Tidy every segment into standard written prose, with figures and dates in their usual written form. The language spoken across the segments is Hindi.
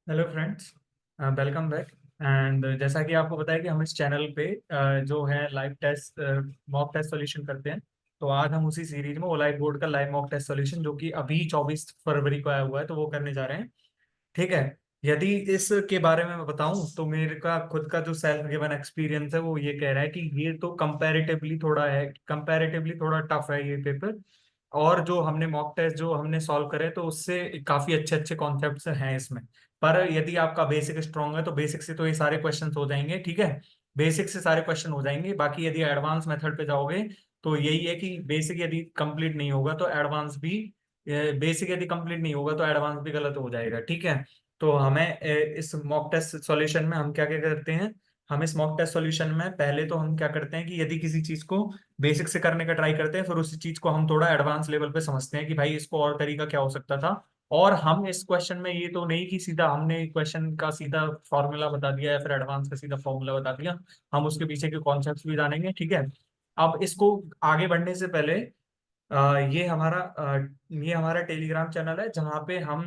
Hello friends, welcome back. And जैसा कि आपको पता है कि हम इस चैनल पे जो है live test mock test solution करते हैं। तो आज हम उसी सीरीज में ओलाइट बोर्ड का लाइव मॉक टेस्ट सॉल्यूशन जो कि अभी 24 फरवरी को आया हुआ है तो वो करने जा रहे हैं। ठीक है। यदि इसके बारे में मैं बताऊं तो मेरे का खुद का जो सेल्फ गिवन एक्सपीरियंस है वो ये कह रहा है कि ये तो कंपैरेटिवली थोड़ा टफ है ये पेपर। और जो हमने मॉक टेस्ट जो हमने सॉल्व करे तो उससे काफी अच्छे अच्छे कॉन्सेप्ट्स हैं इसमें। पर यदि आपका बेसिक स्ट्रांग है तो बेसिक से तो ये सारे क्वेश्चंस हो जाएंगे। ठीक है। बेसिक से सारे क्वेश्चन हो जाएंगे। बाकी यदि एडवांस मेथड पे जाओगे तो यही है कि बेसिक यदि कंप्लीट नहीं होगा तो एडवांस भी, बेसिक यदि कंप्लीट नहीं होगा तो एडवांस भी गलत हो जाएगा। ठीक है। तो हमें इस मॉक टेस्ट सॉल्यूशन में हम क्या क्या करते हैं। हम इस मॉक टेस्ट सॉल्यूशन में पहले तो हम क्या करते हैं कि यदि किसी चीज को बेसिक से करने का ट्राई करते हैं फिर उसी चीज को हम थोड़ा एडवांस लेवल पे समझते हैं कि भाई इसको और तरीका क्या हो सकता था। और हम इस क्वेश्चन में ये तो नहीं कि सीधा हमने क्वेश्चन का सीधा फॉर्मूला बता दिया या फिर एडवांस का सीधा फॉर्मूला बता दिया। हम उसके पीछे के कॉन्सेप्ट्स भी जानेंगे। ठीक है। अब इसको आगे बढ़ने से पहले ये हमारा टेलीग्राम चैनल है जहाँ पे हम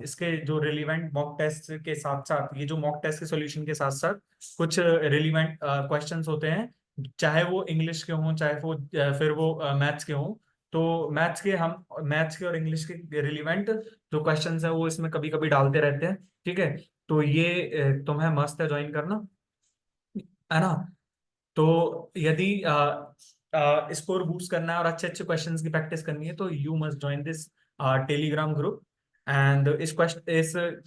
इसके जो रिलीवेंट मॉक टेस्ट के साथ साथ ये जो मॉक टेस्ट के सॉल्यूशन के साथ साथ कुछ रिलीवेंट क्वेश्चंस होते हैं, चाहे वो इंग्लिश के हों चाहे वो फिर वो मैथ्स के हों। तो मैथ्स के और इंग्लिश के रिलीवेंट जो क्वेश्चंस हैं वो इसमें कभी कभी डालते रहते हैं। ठीक है। तो ये तुम्हें मस्त है, ज्वाइन करना, है ना। तो यदि स्कोर बूस्ट करना है और अच्छे अच्छे क्वेश्चंस की प्रैक्टिस करनी है तो you must join this Telegram group. And इस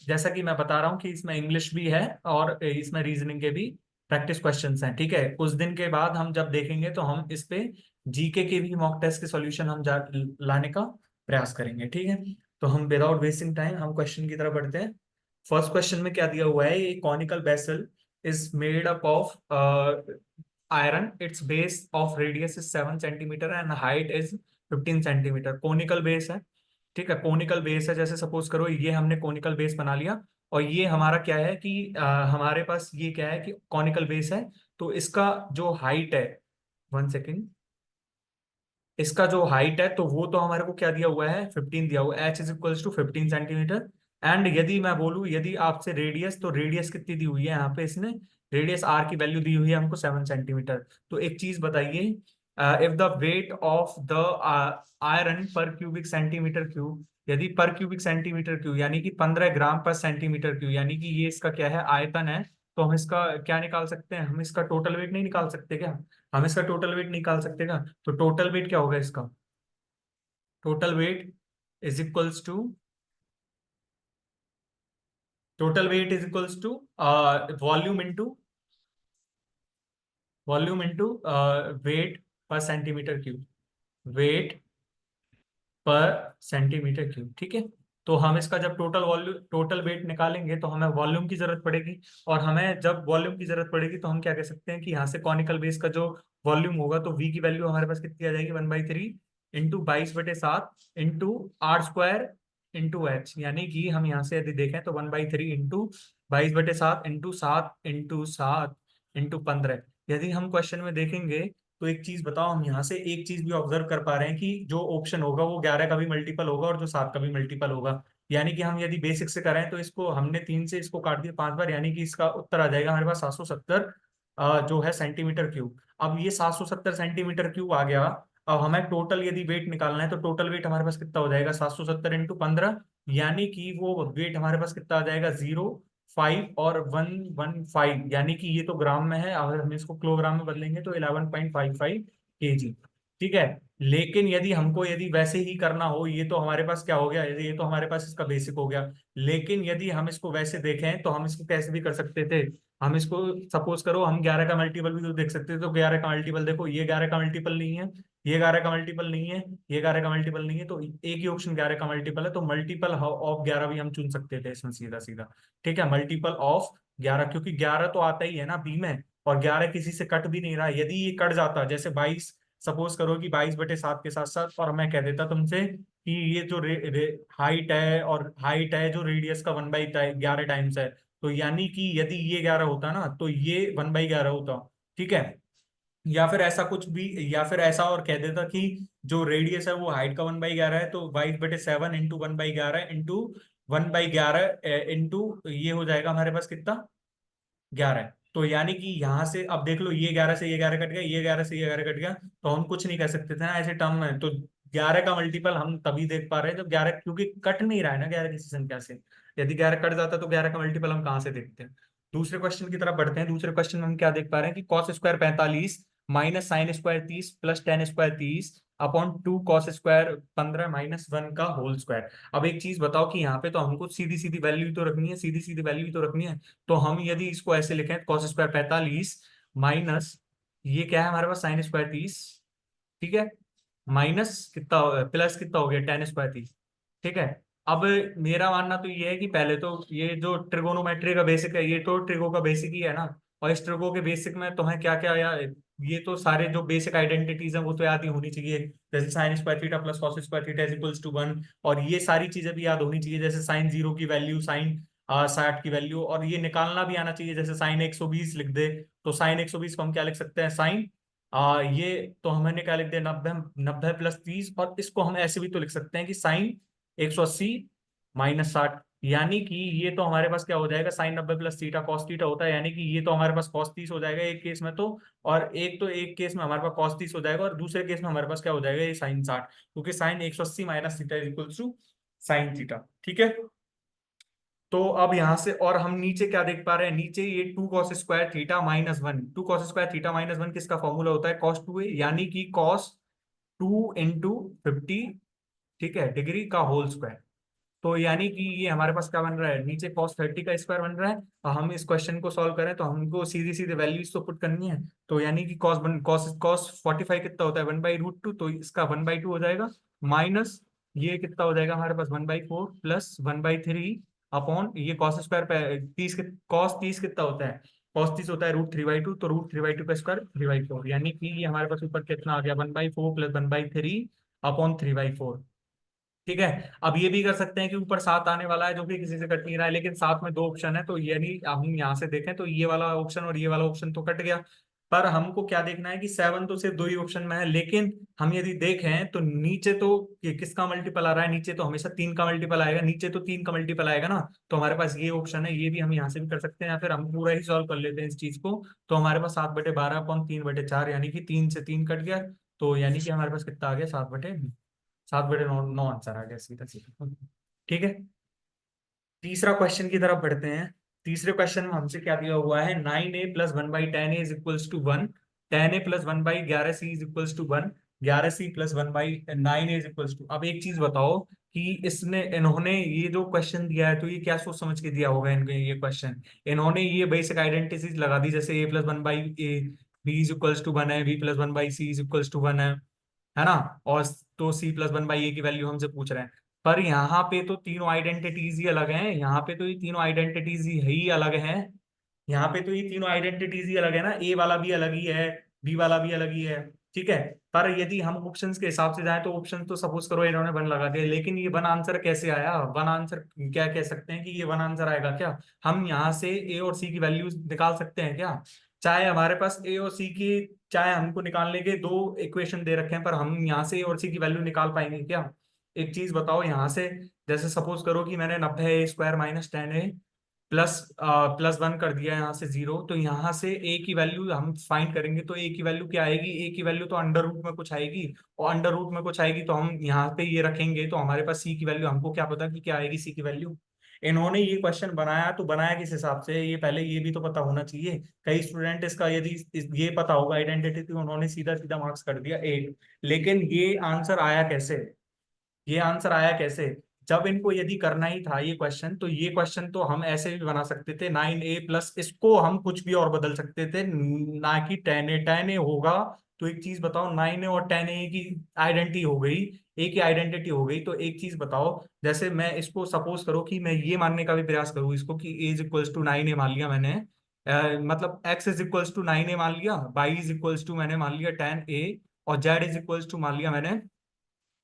जैसा कि मैं बता रहा हूँ कि इसमें इंग्लिश भी है और इसमें रीजनिंग के भी प्रैक्टिस क्वेश्चंस हैं। ठीक है। कुछ दिन के बाद हम जब देखेंगे तो हम इस पे जीके के भी मॉक टेस्ट के सॉल्यूशन लाने का प्रयास करेंगे। ठीक है। तो हम विदाउट वेस्टिंग टाइम हम क्वेश्चन की तरफ बढ़ते हैं। फर्स्ट क्वेश्चन में क्या दिया हुआ है, ये conical vessel is made up of iron. Its base of radius is 7 centimeter and height is 15 centimeter. Conical base है। ठीक है। कोनिकल बेस है, जैसे सपोज करो ये हमने कोनिकल बेस बना लिया और ये हमारा क्या है कि हमारे पास ये क्या है कि कॉनिकल बेस है। तो इसका जो हाइट है, 1 सेकेंड, इसका जो हाइट है तो वो तो हमारे को क्या दिया हुआ है, 15 दिया हुआ है, H is equals to 15 centimetre. And यदि मैं बोलूं यदि आपसे रेडियस, तो रेडियस कितनी दी हुई है यहाँ पे इसने, रेडियस आर की वैल्यू दी हुई है हमको 7 सेंटीमीटर। तो एक चीज बताइए, if the weight of the iron पर क्यूबिक सेंटीमीटर क्यूब, यदि पर क्यूबिक सेंटीमीटर क्यूब यानी कि 15 ग्राम पर सेंटीमीटर क्यूब, यानी कि ये इसका क्या है, आयतन है। तो हम इसका क्या निकाल सकते हैं, हम इसका टोटल वेट नहीं निकाल सकते क्या, हम इसका टोटल वेट निकाल सकते क्या। तो टोटल वेट क्या होगा इसका, total weight is equals to, total weight is equals to volume into, volume into weight per centimetre cube, weight per centimetre cube. ठीक है। तो हम इसका जब टोटल वेट निकालेंगे तो हमें वॉल्यूम की जरूरत पड़ेगी। और हमें जब वॉल्यूम की जरूरत पड़ेगी तो हम क्या कह सकते हैं कि यहाँ से कॉनिकल बेस का जो वॉल्यूम होगा तो वी की वैल्यू हमारे पास कितनी आ जाएगी, 1/3 into 22/7 into R² into H. यानी कि हम यहाँ से यदि देखें तो 1/3 इंटू 22/7 इंटू 7 इंटू 15। यदि हम क्वेश्चन में देखेंगे तो एक चीज बताओ, हम यहाँ से एक चीज भी ऑब्जर्व कर पा रहे हैं कि जो ऑप्शन होगा वो 11 का भी मल्टीपल होगा और जो 7 का भी मल्टीपल होगा। यानी कि हम यदि बेसिक से करें तो इसको हमने 3 से इसको काट दिया 5 बार, यानी कि इसका उत्तर आ जाएगा हमारे पास 770 जो है सेंटीमीटर क्यूब। अब ये 770 सेंटीमीटर क्यूब आ गया। अब हमें टोटल यदि वेट निकालना है तो टोटल वेट हमारे पास कितना हो जाएगा, 770 इंटू 15, यानी कि वो वेट हमारे पास कितना आ जाएगा, 0, 5 और 115। यानी कि ये तो ग्राम में है, अगर हम इसको किलोग्राम में बदलेंगे तो 11.55 kg। ठीक है। लेकिन यदि हमको यदि वैसे ही करना हो, ये तो हमारे पास क्या हो गया, ये तो हमारे पास इसका बेसिक हो गया। लेकिन यदि हम इसको वैसे देखें तो हम इसको कैसे भी कर सकते थे। हम इसको सपोज करो हम 11 का मल्टीपल भी तो देख सकते थे। तो 11 का मल्टीपल देखो, ये 11 का मल्टीपल नहीं है, ये 11 का मल्टीपल नहीं है, ये 11 का मल्टीपल नहीं है, तो एक ही ऑप्शन 11 का मल्टीपल है। तो मल्टीपल ऑफ 11 भी हम चुन सकते थे इसमें सीधा सीधा। ठीक है। मल्टीपल ऑफ 11, क्योंकि 11 तो आता ही है ना बी में, और 11 किसी से कट भी नहीं रहा है। यदि ये कट जाता जैसे 22, सपोज करो कि 22/7 के साथ साथ, और मैं कह देता तुमसे कि ये जो हाइट है, और हाइट है जो रेडियस का 1/11 टाइम्स है, तो यानी कि यदि ये 11 होता ना तो ये 1/11 होता। ठीक है। या फिर ऐसा कुछ भी, या फिर ऐसा और कह देता कि जो रेडियस है वो हाइट का 1/11 है, तो 22/7 इंटू 1/11 इंटू 1/11 इंटू ये हो जाएगा हमारे पास कितना, 11। तो यानी कि यहां से अब देख लो, ये 11 से ये 11 कट गया, ये 11 से ये 11 कट गया, तो हम कुछ नहीं कर सकते थे ना ऐसे टर्म में। तो 11 का मल्टीपल हम तभी देख पा रहे हैं जब 11, क्योंकि कट नहीं रहा है ना 11 किसी संख्या से। यदि 11 कट जाता तो 11 का मल्टीपल हम कहाँ से देखते हैं। दूसरे क्वेश्चन की तरफ बढ़ते हैं। दूसरे क्वेश्चन में हम क्या देख पा रहे हैं कि cos square 45 minus sine square 30 plus ten square 30 upon 2 cos square 15 minus 1 का होल स्क्वायर। अब एक चीज बताओ कि यहाँ पे तो हमको सीधी सीधी वैल्यू तो रखनी है, सीधी सीधी वैल्यू तो रखनी है। तो हम यदि इसको ऐसे लिखें, कॉस स्क्वायर 45 माइनस ये क्या है हमारे पास साइन स्क्वायर 30, ठीक है, माइनस कितना प्लस कितना हो गया टेन स्क्वायर 30, ठीक है। अब मेरा मानना तो ये है कि पहले तो ये जो ट्रिगोनोमेट्री का बेसिक है, ये तो ट्रिगो का बेसिक ही है ना। और इस ट्रिगो के बेसिक में तुम्हें क्या क्या यार, ये तो सारे जो बेसिक आइडेंटिटीज हैं वो तो याद ही होनी चाहिए। जैसे sine square theta plus cos square theta is equals to 1, और ये सारी चीजें भी याद होनी चाहिए, जैसे साइन 0 की वैल्यू, साइन 60 की वैल्यू, और ये निकालना भी आना चाहिए। जैसे साइन 120 लिख दे तो साइन 120 को हम क्या लिख सकते हैं, साइन ये तो हमने क्या लिख दिया, 90, 90 प्लस 30, और इसको हम ऐसे भी तो लिख सकते हैं कि साइन 180 माइनस 60। यानी कि ये तो हमारे पास क्या हो जाएगा, sine 90 plus theta cos theta होता है, यानी कि ये तो हमारे पास कॉस 30 हो जाएगा एक केस में तो, और एक तो एक केस में हमारे पास कॉस 30 हो जाएगा, और दूसरे केस में हमारे पास क्या हो जाएगा, ये साइन 60, क्योंकि sine 180 minus theta is equal to sine theta, ठीक है। तो अब यहां से और हम नीचे क्या देख पा रहे हैं, नीचे ये 2 cos square theta minus 1, 2 cos square theta minus 1 किसका फॉर्मूला होता है, कॉस 2a, यानी कि कॉस 2 इंटू 50, ठीक है, डिग्री का होल स्क्वायर। तो यानी कि ये हमारे पास क्या बन रहा है, नीचे cos 30 का स्क्वायर बन रहा है, और हम इस क्वेश्चन को सॉल्व करें तो हमको सीधी सीधी वैल्यूज तो पुट करनी है। तो यानी कि cos 45 कितना होता है, 1/√2, तो इसका 1/2 हो जाएगा, माइनस ये कितना हो जाएगा हमारे पास 1/4 प्लस 1/3 अपॉन ये कॉस स्क्वायर 30, कॉस 30 कितना होता है, कॉस 30 होता है √3/2, तो √3/2 का स्क्वायर 3/4, यानी कि ये हमारे पास ऊपर कितना आ गया, 1/4 प्लस 1/3 अपॉन 3/4, ठीक है। अब ये भी कर सकते हैं कि ऊपर 7 आने वाला है जो कि किसी से कट नहीं रहा है, लेकिन साथ में 2 ऑप्शन है, तो यानी हम यहाँ से देखें तो ये वाला ऑप्शन और ये वाला ऑप्शन तो कट गया। पर हमको क्या देखना है कि 7 तो सिर्फ 2 ही ऑप्शन में है, लेकिन हम यदि देखें तो नीचे तो किसका मल्टीपल आ रहा है, नीचे तो हमेशा 3 का मल्टीपल आएगा, नीचे तो 3 का मल्टीपल आएगा ना। तो हमारे पास ये ऑप्शन है, ये भी हम यहाँ से भी कर सकते हैं, या फिर हम पूरा ही सॉल्व कर लेते हैं इस चीज को। तो हमारे पास 7/12 अपॉन 3/4, यानी कि 3 से 3 कट गया, तो यानी कि हमारे पास कितना आ गया, 7/9, 9 आंसर आ गया सीधा सीधा, ठीक है। तीसरा क्वेश्चन की तरफ बढ़ते हैं। तीसरे क्वेश्चन में हमसे क्या दिया हुआ है, 9a plus 1/10a is equals to 1, 10a plus 1/11c is equals to 1, 11c plus 1/9a is equals to. अब एक चीज बताओ कि इसने इन्होंने ये जो क्वेश्चन दिया है तो ये क्या सोच समझ के दिया होगा इनको ये क्वेश्चन। इन्होंने ये बेसिक आइडेंटिटीज लगा दी, जैसे a plus 1/a b is equals to 1 है, b plus 1/c is equals to 1 है ना। और तो c+1/a की वैल्यू हमसे पूछ रहे हैं। पर यहाँ पे तो तीनों आइडेंटिटीज ही अलग हैं, यहाँ पे तो ये तीनों आइडेंटिटीज ही अलग हैं, यहाँ पे तो ये तीनों आइडेंटिटीज ही अलग है ना, ए वाला भी अलग ही है, बी वाला भी अलग ही है, ठीक है। पर यदि हम ऑप्शंस के हिसाब से जाएं तो ऑप्शन तो सपोज करो इन्होंने वन लगा दिया, लेकिन ये वन आंसर कैसे आया, वन आंसर क्या कह सकते हैं कि ये वन आंसर आएगा क्या। हम यहाँ से ए और सी की वैल्यूज निकाल सकते हैं क्या, चाहे हमारे पास ए और सी की, चाहे हमको निकालने के दो इक्वेशन दे रखे हैं, पर हम यहाँ से ए और सी की वैल्यू निकाल पाएंगे क्या। एक चीज बताओ यहाँ से, जैसे सपोज करो कि मैंने 90a² minus 10a plus plus 1 कर दिया यहाँ से 0, तो यहाँ से ए की वैल्यू हम फाइंड करेंगे, तो ए की वैल्यू क्या आएगी, ए की वैल्यू तो अंडर रूट में कुछ आएगी, और अंडर रूट में कुछ आएगी तो हम यहाँ पे ये रखेंगे, तो हमारे पास सी की वैल्यू, हमको क्या पता कि क्या आएगी सी की वैल्यू। इन्होंने ये क्वेश्चन बनाया तो बनाया किस हिसाब से, ये पहले ये भी तो पता होना चाहिए। कई स्टूडेंट इसका यदि ये पता होगा आइडेंटिटी, तो उन्होंने सीधा सीधा मार्क्स कर दिया 8। लेकिन ये आंसर आया कैसे, ये आंसर आया कैसे, जब इनको यदि करना ही था ये क्वेश्चन, तो ये क्वेश्चन तो हम ऐसे भी बना सकते थे, 9a प्लस इसको हम कुछ भी और बदल सकते थे, ना कि 10a होगा। तो एक चीज बताओ, 9a और 10a की आइडेंटिटी हो गई, ए की आइडेंटिटी हो गई, तो एक चीज बताओ, जैसे मैं इसको सपोज करो कि मैं ये मानने का भी प्रयास करूँ इसको कि ए इज इक्वल्स टू 9a मान लिया मैंने, मतलब x is equals to 9a मान लिया, y इज इक्वल्स टू मैंने मान लिया 10a, और z इज इक्वल्स टू मान लिया मैंने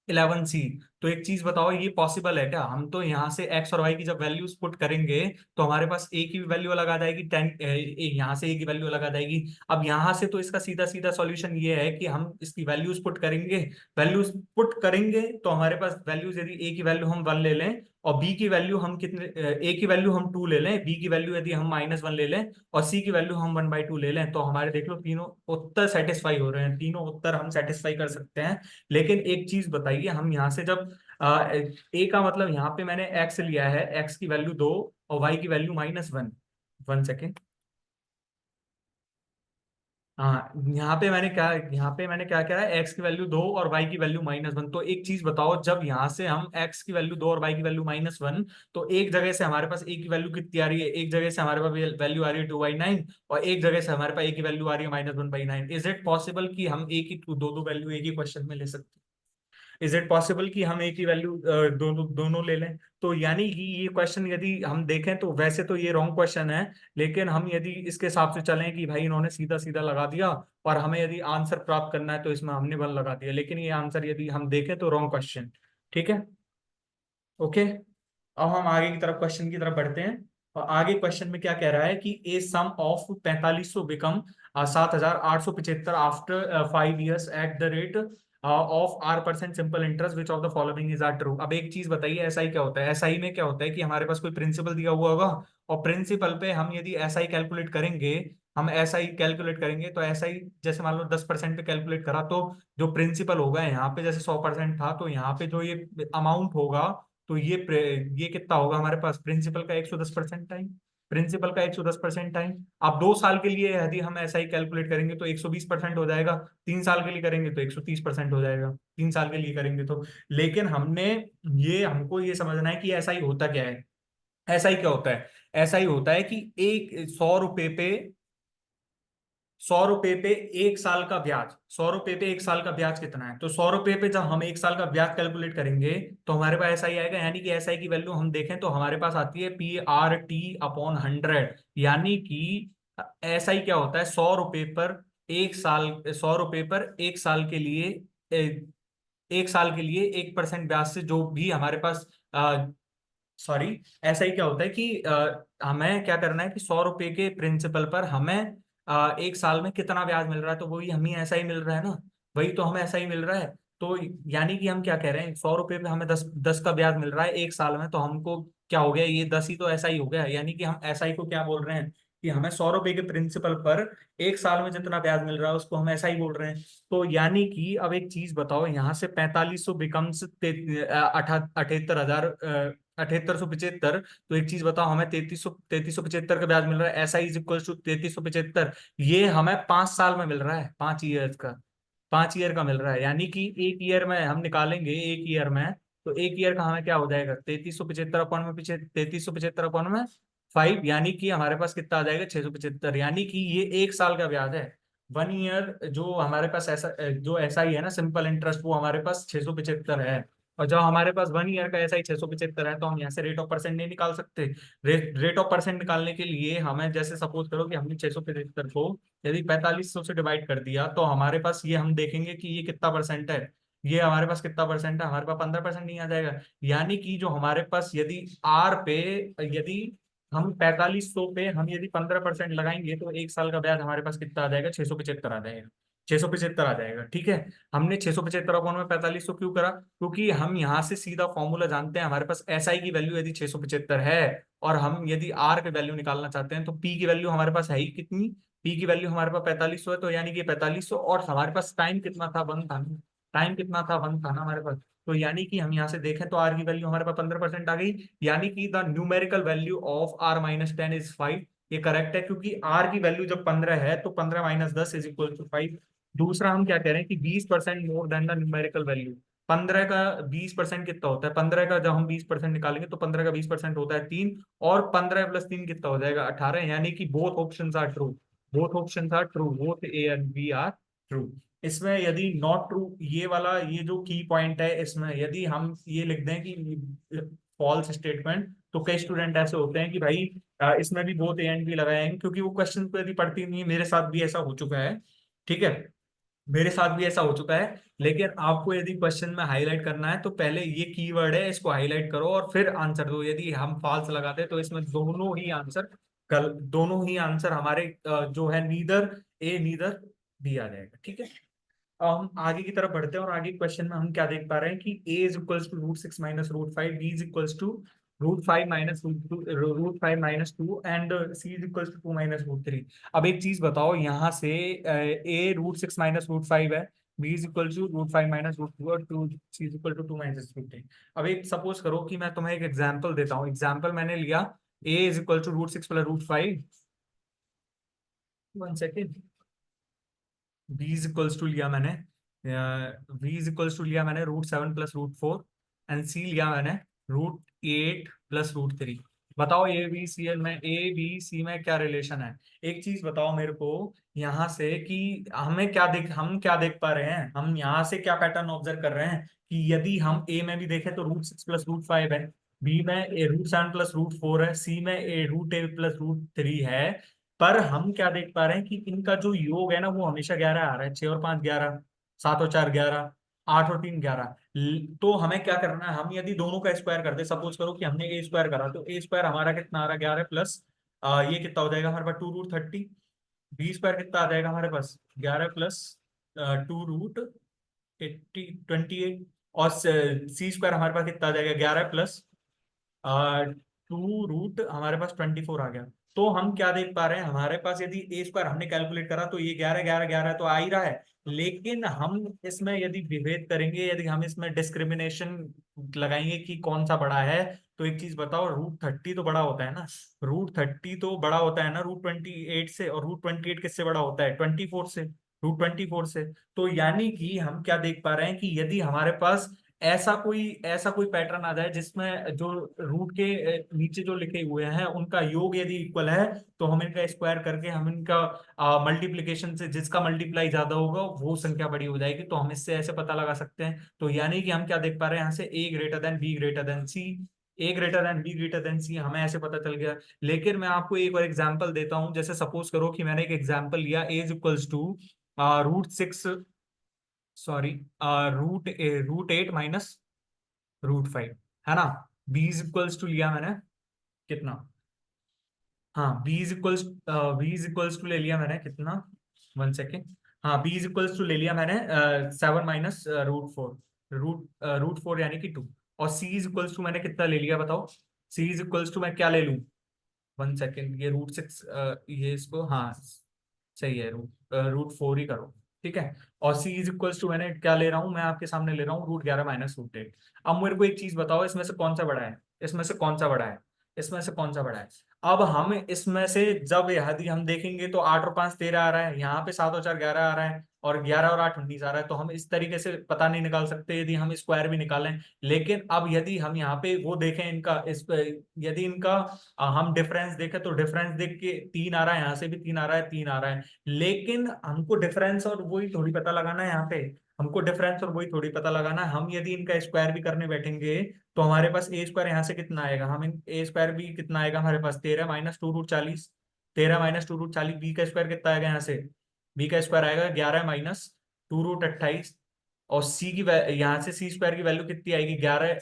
11c। तो एक चीज बताओ, ये पॉसिबल है क्या? हम तो यहाँ से एक्स और वाई की जब वैल्यूज पुट करेंगे तो हमारे पास ए की वैल्यू अलग आ जाएगी, यहाँ से ए की वैल्यू अलग आ जाएगी। अब यहाँ से तो इसका सीधा सीधा सॉल्यूशन ये है कि हम इसकी वैल्यूज पुट करेंगे तो हमारे पास वैल्यूज, यदि ए की वैल्यू हम 1 ले लें और बी की वैल्यू हम कितने, ए की वैल्यू हम 2 ले लें, बी की वैल्यू यदि हम -1 ले लें और सी की वैल्यू हम 1/2 ले लें, तो हमारे देख लो तीनों उत्तर सेटिस्फाई हो रहे हैं, तीनों उत्तर हम सेटिस्फाई कर सकते हैं। लेकिन एक चीज बताइए, हम यहाँ से जब ए का मतलब यहाँ पे मैंने एक्स लिया है, एक्स की वैल्यू 2 और वाई की वैल्यू -1। 1 सेकेंड। हाँ, यहाँ पे मैंने क्या किया है, एक्स की वैल्यू 2 और वाई की वैल्यू -1। तो एक चीज बताओ, जब यहाँ से हम एक्स की वैल्यू 2 और वाई की वैल्यू -1, तो एक जगह से हमारे पास ए की वैल्यू कितनी आ रही है, एक जगह से हमारे पास वैल्यू आ रही है 2/9 और एक जगह से हमारे पास ए की वैल्यू आ रही है -1/9। इज इट पॉसिबल कि हम ए की दो दो वैल्यू एक ही क्वेश्चन में ले सकते हैं? इज इट पॉसिबल कि हम एक ही वैल्यू दोनों ले लें? तो यानी कि ये क्वेश्चन यदि हम देखें तो वैसे तो ये रॉन्ग क्वेश्चन है, लेकिन हम यदि इसके हिसाब से चलें कि भाई इन्होंने सीधा सीधा लगा दिया और हमें यदि आंसर प्राप्त करना है तो इसमें हमने 1 लगा दिया, लेकिन ये आंसर यदि हम देखें तो रॉन्ग क्वेश्चन। ठीक है, ओके। अब हम आगे की तरफ, क्वेश्चन की तरफ बढ़ते हैं। और आगे क्वेश्चन में क्या कह रहा है कि a sum of 4500 become 7875 after 5 years at the rate of R% simple interest, which of the following is are true. अब एक चीज बताइए, एसआई क्या होता है? एसआई में क्या होता है कि हमारे पास कोई प्रिंसिपल दिया हुआ होगा और प्रिंसिपल पे हम यदि एसआई कैलकुलेट करेंगे, तो एसआई जैसे मान लो 10% पे कैलकुलेट करा, तो जो प्रिंसिपल होगा यहाँ पे जैसे 100% था, तो यहाँ पे जो ये अमाउंट होगा, तो ये कितना होगा हमारे पास, प्रिंसिपल का 110% टाइम, प्रिंसिपल का 110% टाइम। अब 2 साल के लिए यदि हम ऐसा ही कैलकुलेट करेंगे तो 120% हो जाएगा, 3 साल के लिए करेंगे तो 130% हो जाएगा, 3 साल के लिए करेंगे तो। लेकिन हमको ये समझना है कि ऐसा ही होता क्या है। ऐसा ही क्या होता है? ऐसा ही होता है कि एक 100 रुपए पे 1 साल का ब्याज, 100 रुपए पे 1 साल का ब्याज कितना है? तो 100 रुपए पे जब हम 1 साल का ब्याज कैलकुलेट करेंगे तो हमारे पास ऐसा ही आएगा, यानी कि एसआई की वैल्यू हम देखें तो हमारे पास आती है PRT/100। यानी कि एसआई क्या होता है, 100 रुपए पर 1 साल के लिए, 1 साल के लिए 1% ब्याज से जो भी हमारे पास, सॉरी, ऐसा ही क्या होता है कि हमें क्या करना है कि 100 रुपए के प्रिंसिपल पर हमें 1 साल में कितना ब्याज मिल रहा है, तो वही हमें ऐसा ही मिल रहा है ना, वही तो हमें ऐसा ही मिल रहा है। तो यानी कि हम क्या कह रहे हैं, 100 रुपए पे हमें 10 10 का ब्याज मिल रहा है 1 साल में, तो हमको क्या हो गया, ये 10 ही तो ऐसा ही हो गया। यानी कि हम ऐसा ही को क्या बोल रहे हैं कि हमें 100 रुपए के प्रिंसिपल पर 1 साल में जितना ब्याज मिल रहा है उसको हम ऐसा ही बोल रहे हैं। तो यानी कि अब एक चीज बताओ, यहाँ से 4500 बिकम्स 78,075। तो एक चीज बताओ, हमें 3375 का ब्याज मिल रहा है, ऐसा इज इक्वल टू 3375। ये हमें 5 साल में मिल रहा है, 5 ईयर का, 5 ईयर का मिल रहा है। यानी कि एक ईयर में हम निकालेंगे, एक ईयर में, तो एक ईयर का हमें क्या हो जाएगा, 3375 अपॉन में पीछे 3375 अपॉन में 5, यानी कि हमारे पास कितना आ जाएगा, 675। यानी कि ये 1 साल का ब्याज है। 1 ईयर जो हमारे पास ऐसा, जो ऐसा ही है ना सिंपल इंटरेस्ट, वो हमारे पास 675 है। और जब हमारे पास 1 ईयर का ऐसा ही 675 है, तो हम यहाँ से रेट ऑफ परसेंट नहीं निकाल सकते। रेट ऑफ परसेंट निकालने के लिए हमें, जैसे सपोज करो कि हमने 675 को यदि 4500 से डिवाइड कर दिया, तो हमारे पास ये हम देखेंगे कि ये कितना परसेंट है। ये हमारे पास कितना परसेंट है, हमारे पास 15% नहीं आ जाएगा। यानी कि जो हमारे पास यदि आर पे, यदि हम 4500 पे हम यदि 15% लगाएंगे, तो 1 साल का ब्याज हमारे पास कितना आ जाएगा, 675 आ जाएगा, 675 आ जाएगा। ठीक है, हमने 675 अपॉन में 4500 क्यों करा, क्योंकि हम यहाँ से सीधा फॉर्मूला जानते हैं, हमारे पास एसआई की वैल्यू यदि 675 है और हम यदि आर की वैल्यू निकालना चाहते हैं, तो पी की वैल्यू हमारे पास है ही कितनी, पी की वैल्यू हमारे पास 4500 है, तो यानी कि 4500, और हमारे पास टाइम कितना था, 1 था ना, टाइम कितना था, 1 था ना हमारे पास। तो यानी कि हम यहाँ से देखें तो आर की वैल्यू हमारे पास 15% आ गई, यानी कि the numerical value of R - 10 is 5। ये करेक्ट है, क्योंकि आर की वैल्यू जब 15 है तो 15 - 10 इज इक्वल टू 5। दूसरा हम क्या कह रहे हैं कि 20% more than the numerical value. 15 का 20% कितना होता है, 15 का जब हम 20% निकालेंगे तो 15 का 20% होता है 3, और 15 + 3 कितना हो जाएगा, 18। यानी कि both options are true, both options are true, both A and B are true. इसमें यदि नॉट ट्रू, ये वाला, ये जो की पॉइंट है, इसमें यदि हम ये लिख दें कि फॉल्स स्टेटमेंट, तो कई स्टूडेंट ऐसे होते हैं कि भाई इसमें भी बोथ ए एंड बी लगाएंगे, क्योंकि वो क्वेश्चन को यदि पढ़ती नहीं है, मेरे साथ भी ऐसा हो चुका है। ठीक है, मेरे साथ भी ऐसा हो चुका है। लेकिन आपको यदि क्वेश्चन में हाईलाइट करना है तो पहले ये कीवर्ड है इसको हाईलाइट करो और फिर आंसर दो। यदि हम फॉल्स लगाते हैं तो इसमें दोनों ही आंसर हमारे जो है नीदर ए नीदर बी आ जाएगा। ठीक है, अब हम आगे की तरफ बढ़ते हैं और आगे क्वेश्चन में हम क्या देख पा रहे हैं कि a is equals to root 6 - root 5, b is equals to root 5 - root 2 and c is equals to 2 - root 3। अब एक चीज बताओ, यहाँ से a रूट 6 - रूट 5 है, b is equal to root 5 - root 2 और to c is equal to 2 - root 3। अब एक सपोज करो कि मैं तुम्हें एक एग्जांपल देता हूँ। एग्जांपल मैंने लिया a is equal to root 6 + root 5। 1 second. v is equals to लिया मैंने रूट 7 + रूट 4 एंड c लिया मैंने रूट 8 + रूट 3। बताओ ए बी सी में क्या रिलेशन है। एक चीज बताओ मेरे को यहाँ से कि हम क्या देख पा रहे हैं, हम यहाँ से क्या पैटर्न ऑब्जर्व कर रहे हैं कि यदि हम ए में भी देखें तो रूट 6 + रूट 5 है, बी में ए रूट 7 + रूट 4 है, सी में ए रूट 8 + रूट 3 है। पर हम क्या देख पा रहे हैं कि इनका जो योग है ना वो हमेशा 11 आ रहा है। 6 और 5 11, 7 और 4 11, 8 और 3 11। तो हमें क्या करना है, हम यदि दोनों का स्क्वायर करते, सपोज करो कि हमने ए स्क्वायर करा तो ए स्क्वायर हमारा कितना आ रहा है 11 प्लस ये कितना हो जाएगा हमारे पास 2 रूट 30। बी स्क्वायर कितना आ जाएगा हमारे पास 11 प्लस 2 रूट 28। और सी स्क्वायर हमारे पास कितना आ जाएगा 11 प्लस 2 रूट हमारे पास 24 आ गया। तो हम क्या देख पा रहे हैं, हमारे पास यदि ए स्क्वायर हमने कैलकुलेट करा तो ये 11 11 11 तो आ ही रहा है। लेकिन हम इसमें यदि विभेद करेंगे, यदि हम इसमें डिस्क्रिमिनेशन लगाएंगे कि कौन सा बड़ा है, तो एक चीज बताओ, रूट 30 तो बड़ा होता है ना। रूट 30 तो बड़ा होता है ना रूट 28 से, और रूट 28 किससे बड़ा होता है 24 से, रूट 24 से। तो यानी कि हम क्या देख पा रहे हैं कि यदि हमारे पास ऐसा कोई पैटर्न आ जाए जिसमें जो रूट के नीचे जो लिखे हुए हैं उनका योग यदि इक्वल है, तो हम इनका स्क्वायर करके हम इनका मल्टीप्लीकेशन से जिसका मल्टीप्लाई ज्यादा होगा वो संख्या बड़ी हो जाएगी। तो हम इससे ऐसे पता लगा सकते हैं। तो यानी कि हम क्या देख पा रहे हैं यहाँ से A greater than B greater than C, A greater than B greater than C हमें ऐसे पता चल गया। लेकिन मैं आपको एक और एग्जांपल देता हूं। जैसे सपोज करो कि मैंने एक एग्जांपल लिया A is equals to root 6 sorry root 8 - root 5, है ना। बी इज इक्वल्स टू लिया मैंने कितना, हाँ बी इज इक्वल्स टू ले लिया मैंने कितना, 1 सेकेंड। हाँ बी इज इक्वल्स टू ले लिया मैंने 7 - रूट 4, रूट 4 यानी कि 2। और सी इज इक्वल्स टू मैंने कितना ले लिया बताओ। सी इज इक्वल्स टू मैं क्या ले लूं, 1 सेकेंड, ये रूट 6 ये इसको हाँ सही है, रूट 4 ही करो। ठीक है। और सी इज इक्वल्स टू मैंने क्या ले रहा हूँ, मैं आपके सामने ले रहा हूँ रूट 11 - रूट 8। अब मेरे को एक चीज बताओ, इसमें से कौन सा बड़ा है, इसमें से कौन सा बड़ा है, इसमें से कौन सा बड़ा है। अब हम इसमें से जब यदि हम देखेंगे तो 8 और 5 13 आ रहा है, यहाँ पे 7 और 4 11 आ रहा है, और 11 और 8 19 आ रहा है। तो हम इस तरीके से पता नहीं निकाल सकते यदि हम स्क्वायर भी निकालें। लेकिन अब यदि हम यहाँ पे वो देखें इनका यदि इनका हम डिफरेंस देखें तो डिफरेंस देख के 3 आ रहा है, यहाँ से भी 3 आ रहा है, 3 आ रहा है। लेकिन हमको डिफरेंस और वही थोड़ी पता लगाना है, यहाँ पे हमको डिफरेंस और वही थोड़ी पता लगाना है। हम यदि इनका स्क्वायर भी करने बैठेंगे तो हमारे पास ए स्क्वायर यहाँ से कितना आएगा, हम इन ए स्क्वायर भी कितना आएगा हमारे पास 13 - 2 रूट 40। 13 - 2 रूट 40, बी का स्क्वायर कितना आएगा यहाँ से, बी का स्क्वायर आएगा 11 - 2 रूट 28। और सी की यहाँ से सी स्क्वायर की वैल्यू कितनी आएगी 11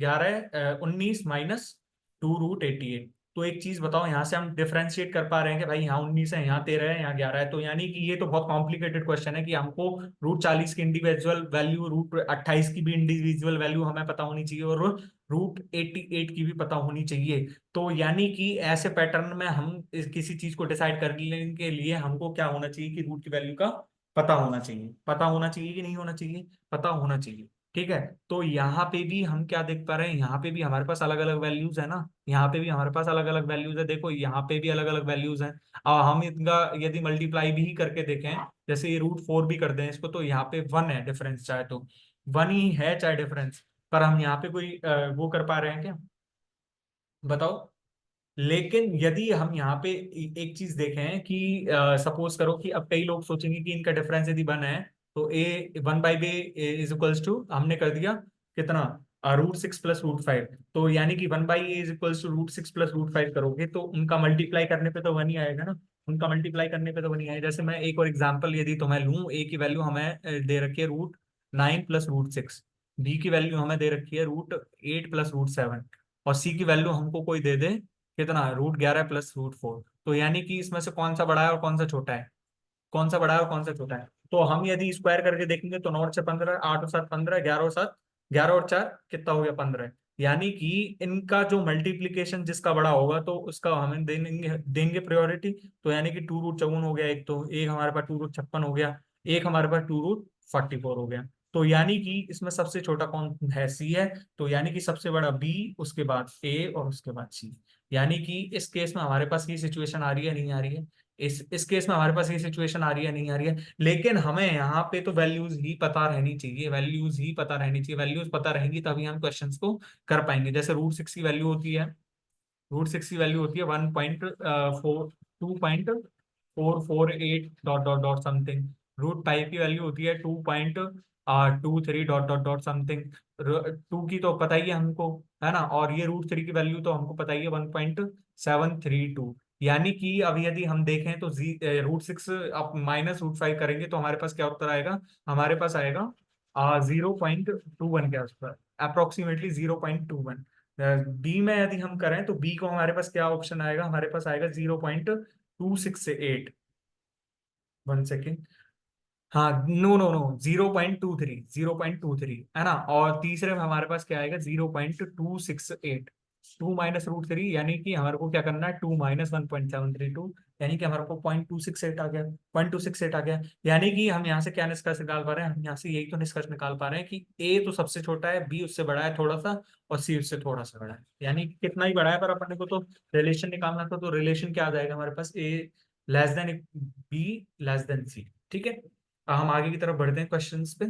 11 19 - 2 रूट 88। तो एक चीज बताओ, यहाँ से हम डिफरेंशिएट कर पा रहे हैं कि भाई यहाँ 19 है, यहाँ 13 है, यहाँ 11 है। तो यानी कि ये तो बहुत कॉम्प्लिकेटेड क्वेश्चन है कि हमको रूट 40 की इंडिविजुअल वैल्यू, रूट 28 की भी इंडिविजुअल वैल्यू हमें पता होनी चाहिए, और रूट 88 की भी पता होनी चाहिए। तो यानी कि ऐसे पैटर्न में हम किसी चीज को डिसाइड करने के लिए हमको क्या होना चाहिए कि रूट की वैल्यू का पता होना चाहिए। पता होना चाहिए कि नहीं होना चाहिए, पता होना चाहिए। ठीक है। तो यहाँ पे भी हम क्या देख पा रहे हैं, यहाँ पे भी हमारे पास अलग अलग वैल्यूज है ना, यहाँ पे भी हमारे पास अलग अलग वैल्यूज है। देखो यहाँ पे भी अलग अलग वैल्यूज हैं। और हम इनका यदि मल्टीप्लाई भी करके देखें, जैसे ये रूट 4 भी कर दें इसको, तो यहाँ पे 1 है डिफरेंस, चाहे तो 1 ही है चाहे डिफरेंस। पर हम यहाँ पे कोई वो कर पा रहे हैं क्या, बताओ। लेकिन यदि हम यहाँ पे एक चीज देखें कि सपोज करो कि अब कई लोग सोचेंगे कि इनका डिफरेंस यदि 1 है तो ए 1/b इज इक्वल्स टू हमने कर दिया कितना रूट 6 + रूट 5। तो यानी कि 1/a is equals to root 6 + root 5 करोगे तो उनका मल्टीप्लाई करने पे तो 1 ही आएगा ना। उनका मल्टीप्लाई करने पे तो नहीं आए। जैसे मैं एक और एग्जांपल यदि तुम्हें लूं, ए की वैल्यू हमें दे रखी है √9 प्लस √6, बी की वैल्यू हमें दे रखी है √8 प्लस √7, और सी की वैल्यू हमको कोई दे दे कितना, √11 प्लस √4। तो यानी कि इसमें से कौन सा बड़ा है और कौन सा छोटा है, कौन सा बड़ा है और कौन सा छोटा है। तो हम यदि स्क्वायर करके देखेंगे तो 9 और 6 15, 8 और 7 15, 11 और 7, 11 और 4 कितना हो गया, 15। यानी कि इनका जो मल्टीप्लीकेशन जिसका बड़ा होगा तो उसका हमें देंगे देंगे प्रायोरिटी। तो यानी कि 2√54 हो गया एक, तो एक हमारे पास 2√56 हो गया, एक हमारे पास 2√44 हो गया। तो यानी कि इसमें सबसे छोटा कौन है, सी है। तो यानी कि सबसे बड़ा बी, उसके बाद ए और उसके बाद सी। यानी कि इस केस में हमारे पास ये सिचुएशन आ रही है नहीं आ रही है, इस केस में हमारे पास ये सिचुएशन आ रही है नहीं आ रही है। लेकिन हमें यहाँ पे तो वैल्यूज ही पता रहनी चाहिए, वैल्यूज ही पता रहनी चाहिए, वैल्यूज पता रहेंगी तभी हम क्वेश्चंस को कर पाएंगे। जैसे √6 की वैल्यू होती है, √6 की वैल्यू होती है 1.2448 डॉट डॉट डॉट समथिंग। √5 की वैल्यू होती है 2.23 डॉट डॉट डॉट समथिंग। 2 की तो पता ही है हमको, है ना, और ये √3 की वैल्यू तो हमको पता ही है 1.732। यानी कि अब यदि हम देखें तो √6 आप माइनस √5 करेंगे तो हमारे पास क्या उत्तर आएगा, हमारे पास आएगा 0.21 के आसपास, अप्रोक्सीमेटली 0.21। बी में यदि हम करें तो बी को हमारे पास क्या ऑप्शन आएगा, हमारे पास आएगा 0.268। 1 सेकेंड, हाँ, नो नो नो, 0.23, 0.23 है ना। और तीसरे में हमारे पास क्या आएगा, 0.268। 2 - √3 यानी कि हमारे को क्या करना है, 2 - 1.732, यानी कि हमारे को 0.268 आ गया, 0.268 आ गया। यानी कि हम यहाँ से क्या निष्कर्ष निकाल पा रहे हैं, हम यहाँ से यही तो निष्कर्ष निकाल पा रहे हैं कि ए तो सबसे छोटा है, बी उससे बड़ा है थोड़ा सा, और सी उससे थोड़ा सा बड़ा है। यानी कि कितना ही बड़ा है, पर अपने को तो रिलेशन निकालना था, तो रिलेशन क्या आ जाएगा हमारे पास, A less than B less than C. ठीक है, हम आगे की तरफ बढ़ते हैं क्वेश्चंस पे।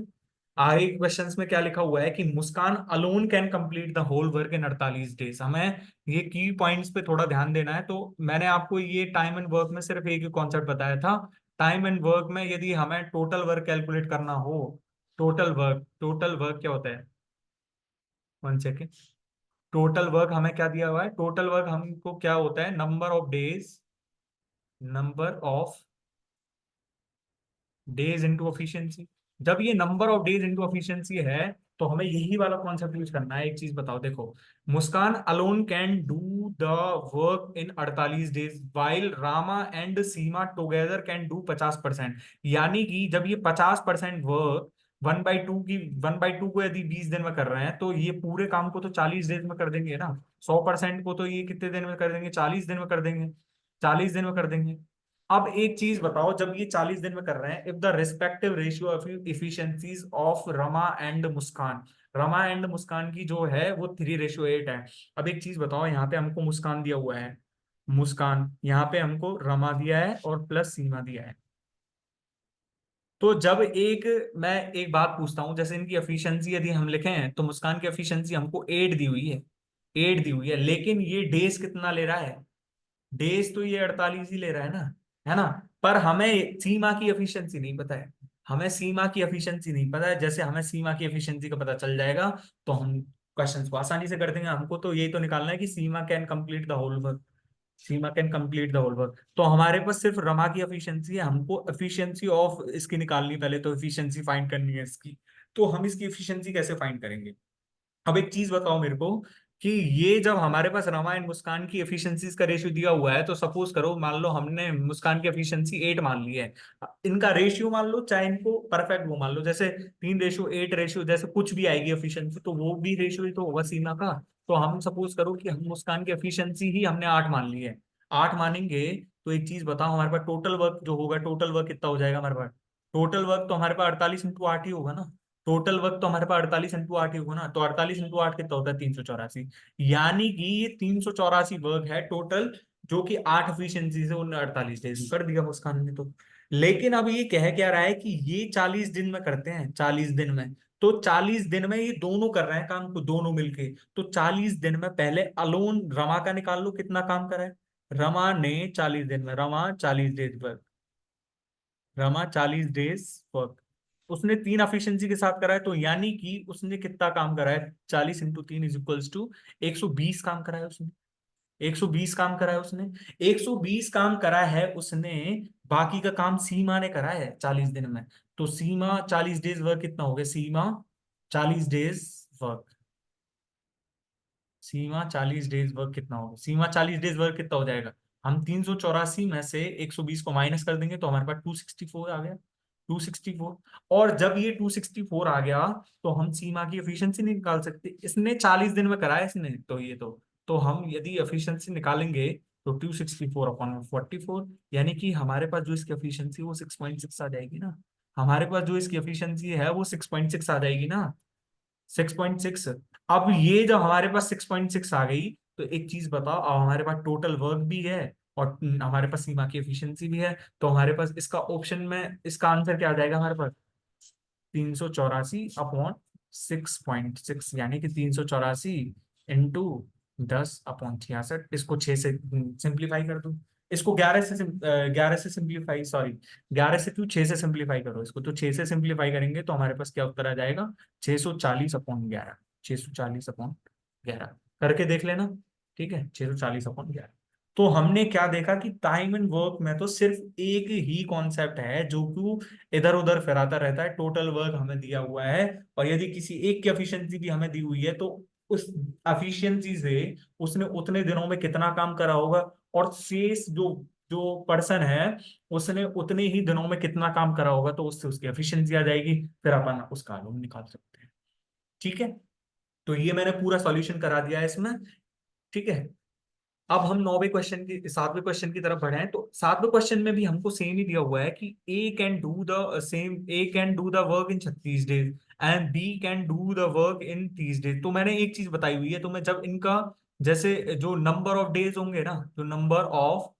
आगे क्वेश्चंस में क्या लिखा हुआ है कि Muskan alone can complete the whole work in 48 days. हमें ये की पॉइंट्स पे थोड़ा ध्यान देना है। तो मैंने आपको ये टाइम एंड वर्क में सिर्फ एक ही कॉन्सेप्ट बताया था। टाइम एंड वर्क में यदि हमें टोटल वर्क कैलकुलेट करना हो, टोटल वर्क क्या होता है, 1 सेकेंड, टोटल वर्क हमें क्या दिया हुआ है, टोटल वर्क हमको क्या होता है, number of days into efficiency. जब ये number of days into efficiency है तो हमें यही वाला कॉन्सेप्ट यूज करना है। एक चीज बताओ, देखो, Muskan alone can do the work in 48 days while Rama and Seema together can do 50%। यानी कि जब ये 50% वर्क 1/2 को यदि 20 दिन में कर रहे हैं तो ये पूरे काम को तो 40 डेज में कर देंगे ना। 100% को तो ये कितने दिन में कर देंगे, 40 दिन में कर देंगे, 40 दिन में कर देंगे। अब एक चीज बताओ, जब ये 40 दिन में कर रहे हैं, if the respective ratio of efficiencies of Rama and Muskan, Rama and Muskan की जो है वो 3:8 है। अब एक चीज बताओ, यहाँ पे हमको मुस्कान दिया हुआ है, मुस्कान, यहाँ पे हमको रमा दिया है और प्लस सीमा दिया है। तो जब मैं एक बात पूछता हूं, जैसे इनकी एफिशिएंसी यदि हम लिखें तो मुस्कान की एफिशिएंसी हमको 8 दी हुई है, 8 दी हुई है, लेकिन ये डेज कितना ले रहा है, डेज तो ये 48 ही ले रहा है ना, है ना। पर हमें सीमा की एफिशिएंसी नहीं पता है, हमें सीमा की एफिशिएंसी नहीं पता है। जैसे हमें सीमा की एफिशिएंसी का पता चल जाएगा तो हम क्वेश्चंस को आसानी से कर देंगे। हमको तो यही तो निकालना है कि Seema can complete the whole work, Seema can complete the whole work. तो हमारे पास सिर्फ रमा की एफिशिएंसी है, हमको एफिशिएंसी ऑफ इसकी निकालनी, पहले तो एफिशिएंसी फाइंड करनी है इसकी। तो हम इसकी एफिशिएंसी कैसे फाइंड करेंगे। अब एक चीज बताओ मेरे को कि ये जब हमारे पास रमा एंड मुस्कान की एफिशिएंसीज का रेशियो दिया हुआ है, तो सपोज करो, मान लो हमने मुस्कान की एफिशिएंसी 8 मान ली है, इनका रेशियो मान लो, चाहे इनको परफेक्ट वो मान लो, जैसे 3:8 रेशियो, जैसे कुछ भी आएगी एफिशिएंसी तो वो भी रेशियो ही तो होगा सीमा का। तो हम सपोज करो कि हम मुस्कान की एफिशिएंसी ही हमने 8 मान ली है, 8 मानेंगे। तो एक चीज बताओ, हमारे पास टोटल वर्क जो होगा, टोटल वर्क कितना हो जाएगा हमारे पास, टोटल वर्क तो हमारे पास 48 × 8 ही होगा ना। टोटल वर्क तो हमारे पास 48 × 8 ही होगा ना। तो 48 × 8 कितना होता है, 384। यानी कि ये 384 वर्क है टोटल, जो कि 8 एफिशिएंसी से उन्होंने 48 डेज में कर दिया मुस्कान ने तो। लेकिन अब ये कह क्या रहा है कि ये 40 दिन में करते हैं, 40 दिन में। तो 40 दिन में ये दोनों कर रहे हैं काम को, दोनों मिलके। तो 40 दिन में पहले अलोन रमा का निकाल लो कितना काम करा है। रमा ने 40 दिन में, रमा 40 डेज वर्क, उसने 3 एफिशिएंसी के साथ करा है। तो यानी कि उसने कितना काम करा है, 40 × 3 = 120 काम करा है उसने, 120 काम करा है उसने, 120 काम करा है उसने, बाकी का काम सीमा ने करा है 40 दिन में। तो सीमा 40 डेज वर्क कितना हो गया, सीमा 40 डेज वर्क, सीमा 40 डेज वर्क कितना होगा, सीमा 40 डेज वर्क कितना हो जाएगा। हम 384 में से 120 को माइनस कर देंगे तो हमारे पास 264 आ गया, 264। और जब ये 264 आ गया तो हम सीमा की एफिशिएंसी नहीं निकाल सकते, इसने 40 दिन में कराया इसने, तो ये तो हम यदि एफिशिएंसी निकालेंगे तो 264/44, यानी कि हमारे पास जो इसकी एफिशिएंसी वो 6.6 आ जाएगी ना, हमारे पास जो इसकी एफिशिएंसी है वो 6.6 आ जाएगी ना, 6.6। अब ये जब हमारे पास 6.6 आ गई तो एक चीज बताओ, अब हमारे पास टोटल वर्क भी है और हमारे पास सीमा की एफिशिएंसी भी है, तो हमारे पास इसका ऑप्शन में इसका आंसर क्या आ जाएगा हमारे पास, 384/6.6, यानी कि 384 इंटू 10/66। इसको 6 से सिंप्लीफाई कर दो, इसको 11 से सिंप्लीफाई, सॉरी 11 से क्यों, 6 से सिंप्लीफाई करो इसको, तो 6 से सिंप्लीफाई करेंगे तो हमारे पास क्या उत्तर आ जाएगा, 640/11, 640/11 करके देख लेना। ठीक है, 640/11। तो हमने क्या देखा कि टाइम एंड वर्क में तो सिर्फ एक ही कॉन्सेप्ट है जो कि इधर उधर फिराता रहता है, टोटल वर्क हमें दिया हुआ है, और यदि किसी एक की एफिशिएंसी भी हमें दी हुई है तो उस एफिशिएंसी से उसने उतने दिनों में कितना काम करा होगा, और शेष जो जो पर्सन है उसने उतने ही दिनों में कितना काम करा होगा, तो उससे उसकी एफिशिएंसी आ जाएगी, फिर अपन उसका लोन निकाल सकते हैं। ठीक है, तो ये मैंने पूरा सॉल्यूशन करा दिया है इसमें। ठीक है, अब हम 7वें क्वेश्चन की तरफ बढ़े हैं, तो 7वें क्वेश्चन में भी हमको सेम ही दिया हुआ है कि A can do the work in 36 days and B can do the work in 30 days. तो मैंने एक चीज बताई हुई है, तो मैं जब इनका जैसे जो नंबर ऑफ डेज होंगे ना, जो नंबर ऑफ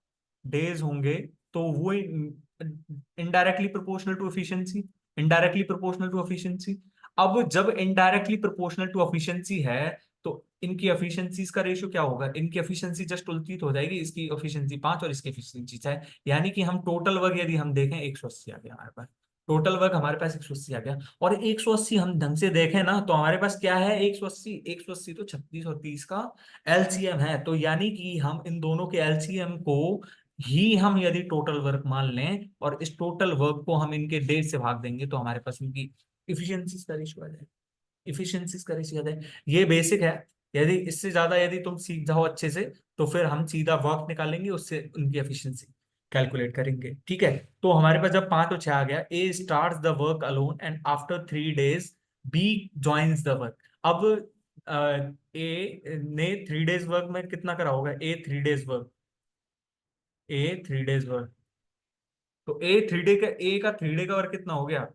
डेज होंगे तो वो indirectly proportional to efficiency, indirectly proportional to efficiency. अब जब इनडायरेक्टली प्रोपोर्शनल टू एफिशिएंसी है तो इनकी एफिशिएंसीज का रेशियो क्या होगा, इनकी एफिशिएंसी जस्ट उल्टी तो हो जाएगी, इसकी एफिशिएंसी 5 और इसकी एफिशिएंसी 6, यानी कि हम टोटल वर्क यदि हम देखें 180 आ गया हमारे पास, टोटल वर्क हमारे पास 180 आ गया। और 180 हम ढंग से देखें ना तो हमारे पास क्या है, 180 तो 36 और 30 का एलसीएम है, तो यानी कि हम इन दोनों के एलसीएम को ही हम यदि टोटल वर्क मान लें और इस टोटल वर्क को हम इनके डेज से भाग देंगे तो हमारे पास इनकी इफिशियंसीज का रेशियो आ जाएगा, इफिशियंसीज का रेशियो आ जाएगा। ये बेसिक है, यदि इससे ज्यादा यदि तुम सीख जाओ अच्छे से तो फिर हम सीधा वर्क निकालेंगे, उससे उनकी एफिशिएंसी कैलकुलेट करेंगे। ठीक है, तो हमारे पास जब 5 और 6 आ गया, A start the work alone and after 3 days B joins the work. अब ए ने 3 डेज वर्क में कितना करा होगा, ए 3 डेज वर्क, तो ए का 3 डे का वर्क कितना हो गया,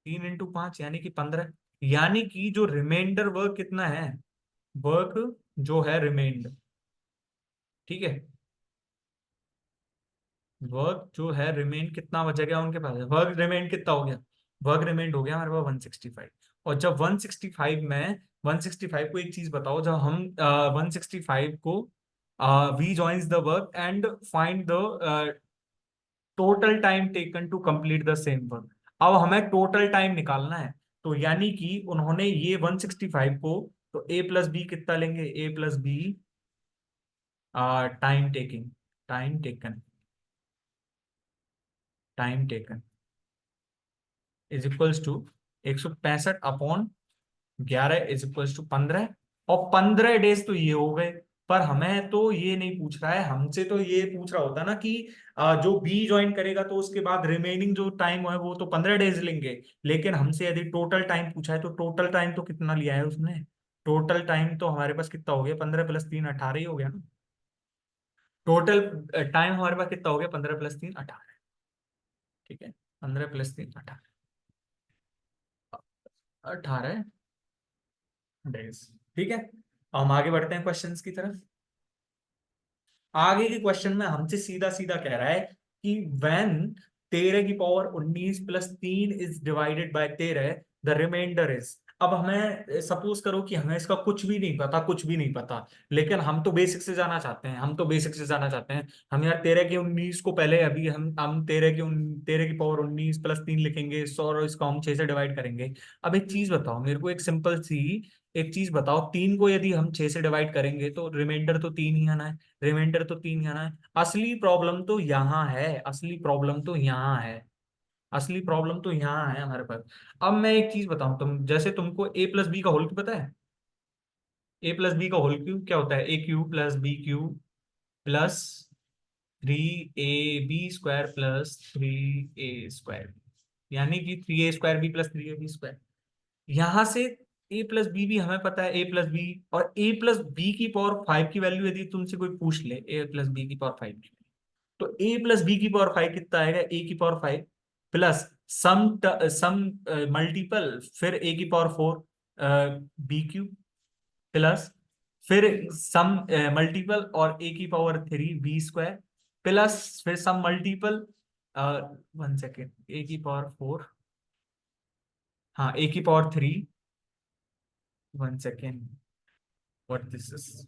3 × 5 यानी कि 15, यानी कि जो रिमाइंडर वर्क कितना है, वर्क जो है रिमेंड, ठीक है, वर्क जो है रिमेंड कितना बचा गया उनके पास, वर्क रिमेंड कितना हो गया, वर्क रिमेंड हो गया हमारे पास 165। और जब 165 में 165 को एक चीज बताओ, जब हम 165 को we joins the work and find the total time taken to complete the same work. अब हमें टोटल टाइम निकालना है, तो यानी कि उन्होंने ये 165 को, तो ए प्लस बी कितना लेंगे, A plus B time taking, time taken, time taken is equals to 165/11 is equals to 15, और 15 डेज तो ये हो गए। पर हमें तो ये नहीं पूछ रहा है, हमसे तो ये पूछ रहा होता ना कि जो बी ज्वाइन करेगा तो उसके बाद रिमेनिंग जो टाइम है वो तो 15 डेज लेंगे, लेकिन हमसे यदि टोटल टाइम पूछा है तो टोटल टाइम तो कितना लिया है उसने, टोटल टाइम तो हमारे पास कितना हो गया, 15 + 3 18 ही हो गया ना, टोटल टाइम हमारे पास कितना हो गया, 15 + 3 18। ठीक है, 15 + 3 18, 18 डेज। ठीक है, अब हम आगे बढ़ते हैं क्वेश्चंस की तरफ। आगे के क्वेश्चन में हमसे सीधा सीधा कह रहा है कि व्हेन 13 की power 19 + 3 is divided by 13 the remainder is. अब हमें सपोज करो कि हमें इसका कुछ भी नहीं पता, कुछ भी नहीं पता, लेकिन हम तो बेसिक से जाना चाहते हैं, हम यार 13 की 19 को पहले अभी हम 13 की पावर 19 + 3 लिखेंगे, 100 और इसको हम 6 से डिवाइड करेंगे। अब एक चीज बताओ मेरे को, एक सिंपल सी एक चीज बताओ, 3 को यदि हम 6 से डिवाइड करेंगे तो रिमाइंडर तो 3 ही आना है, रिमाइंडर तो 3 ही आना है। असली प्रॉब्लम तो यहाँ है, असली प्रॉब्लम तो यहाँ है, असली प्रॉब्लम तो यहाँ है हमारे पास। अब मैं एक चीज बताऊं, जैसे तुमको ए प्लस बी का होल क्यूब पता है? ए प्लस बी का होल क्यूब क्या होता है? A cube plus B cube plus 3ab² plus 3a², यानी कि 3a² बी प्लस 3ab²। यहां से ए प्लस बी भी हमें पता है, ए प्लस बी, और ए प्लस बी की पावर 5 की वैल्यू यदि तुमसे कोई पूछ ले, ए प्लस बी की पावर 5 की, तो ए प्लस बी की पावर 5 कितना आएगा? ए की पावर 5 प्लस सम सम मल्टीपल, फिर ए की पावर 4 बी क्यूब, प्लस फिर सम मल्टीपल और ए की पावर 3b², प्लस फिर सम मल्टीपल, 1 सेकेंड, ए की पावर 4, हाँ ए की power 3, 1 second, what this is,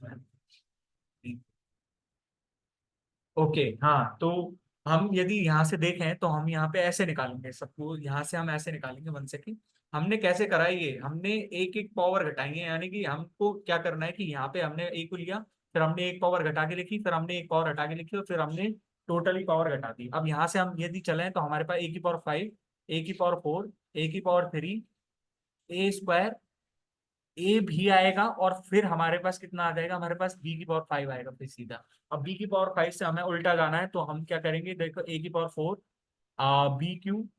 okay. हाँ तो हम यदि यहाँ से देखें तो हम यहाँ पे ऐसे निकालेंगे सबको, यहाँ से हम ऐसे निकालेंगे। 1 सेकेंड, हमने कैसे करा है ये? हमने एक एक पावर घटाएंगे, यानी कि हमको क्या करना है कि यहाँ पे हमने ए को लिया, फिर हमने एक पावर घटा के लिखी, फिर हमने एक पावर हटा के लिखी, और फिर हमने टोटली पावर घटा दी। अब यहाँ से हम यदि चलें तो हमारे पास ए की पावर 5, ए की पावर 4, ए की पावर 3, a², ए भी आएगा, और फिर हमारे पास कितना आ जाएगा? हमारे पास बी की पावर 5 आएगा फिर सीधा। अब बी की पावर 5 से हमें उल्टा जाना है, तो हम क्या करेंगे? देखो, ए की पावर 4, बी क्यूब,